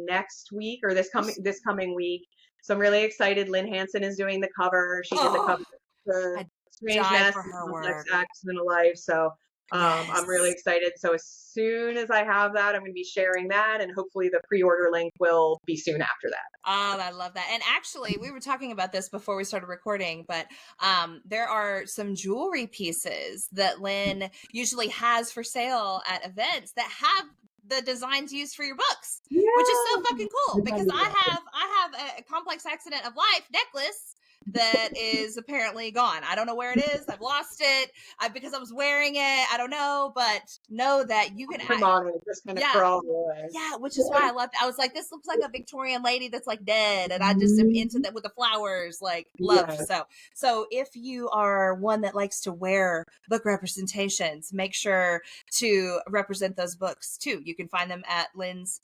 S2: next week or this coming week. So I'm really excited. Lynn Hansen is doing the cover. She did the
S1: Oh,
S2: cover for
S1: I
S2: Strange
S1: die
S2: Nest
S1: for
S2: and
S1: her
S2: Complex
S1: work.
S2: Accident of Life. So I'm really
S1: Yes.
S2: excited. So as soon as I have that, I'm going to be sharing that, and hopefully the pre-order link will be soon after that.
S1: Oh, I love that. And actually, we were talking about this before we started recording, but there are some jewelry pieces that Lynn usually has for sale at events that have the designs used for your books, which is so fucking cool because I have a complex accident of life necklace that is apparently gone. I don't know where it is. I've lost it because I was wearing it. I don't know, but know that you can
S2: I'm on it, just kind of
S1: yeah.
S2: crawl away.
S1: Yeah, which is why I loved it. I was like, this looks like a Victorian lady that's like dead, and I just am into that with the flowers, like love.
S2: Yeah.
S1: So if you are one that likes to wear book representations, make sure to represent those books too. You can find them at Lynn's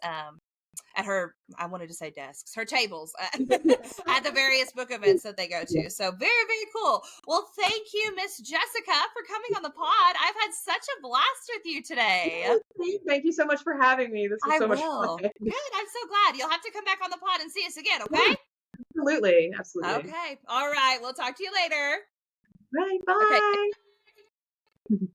S1: at her, I wanted to say desks, her tables at the various book events that they go to. So very, very cool. Well, thank you, Miss Jessica, for coming on the pod. I've had such a blast with you today.
S2: Thank you so much for having me. This was
S1: I
S2: so much fun.
S1: will. Good. I'm so glad. You'll have to come back on the pod and see us again, okay?
S2: Absolutely. Absolutely.
S1: Okay. All right. We'll talk to you later.
S2: Right.
S1: Okay.
S2: Bye.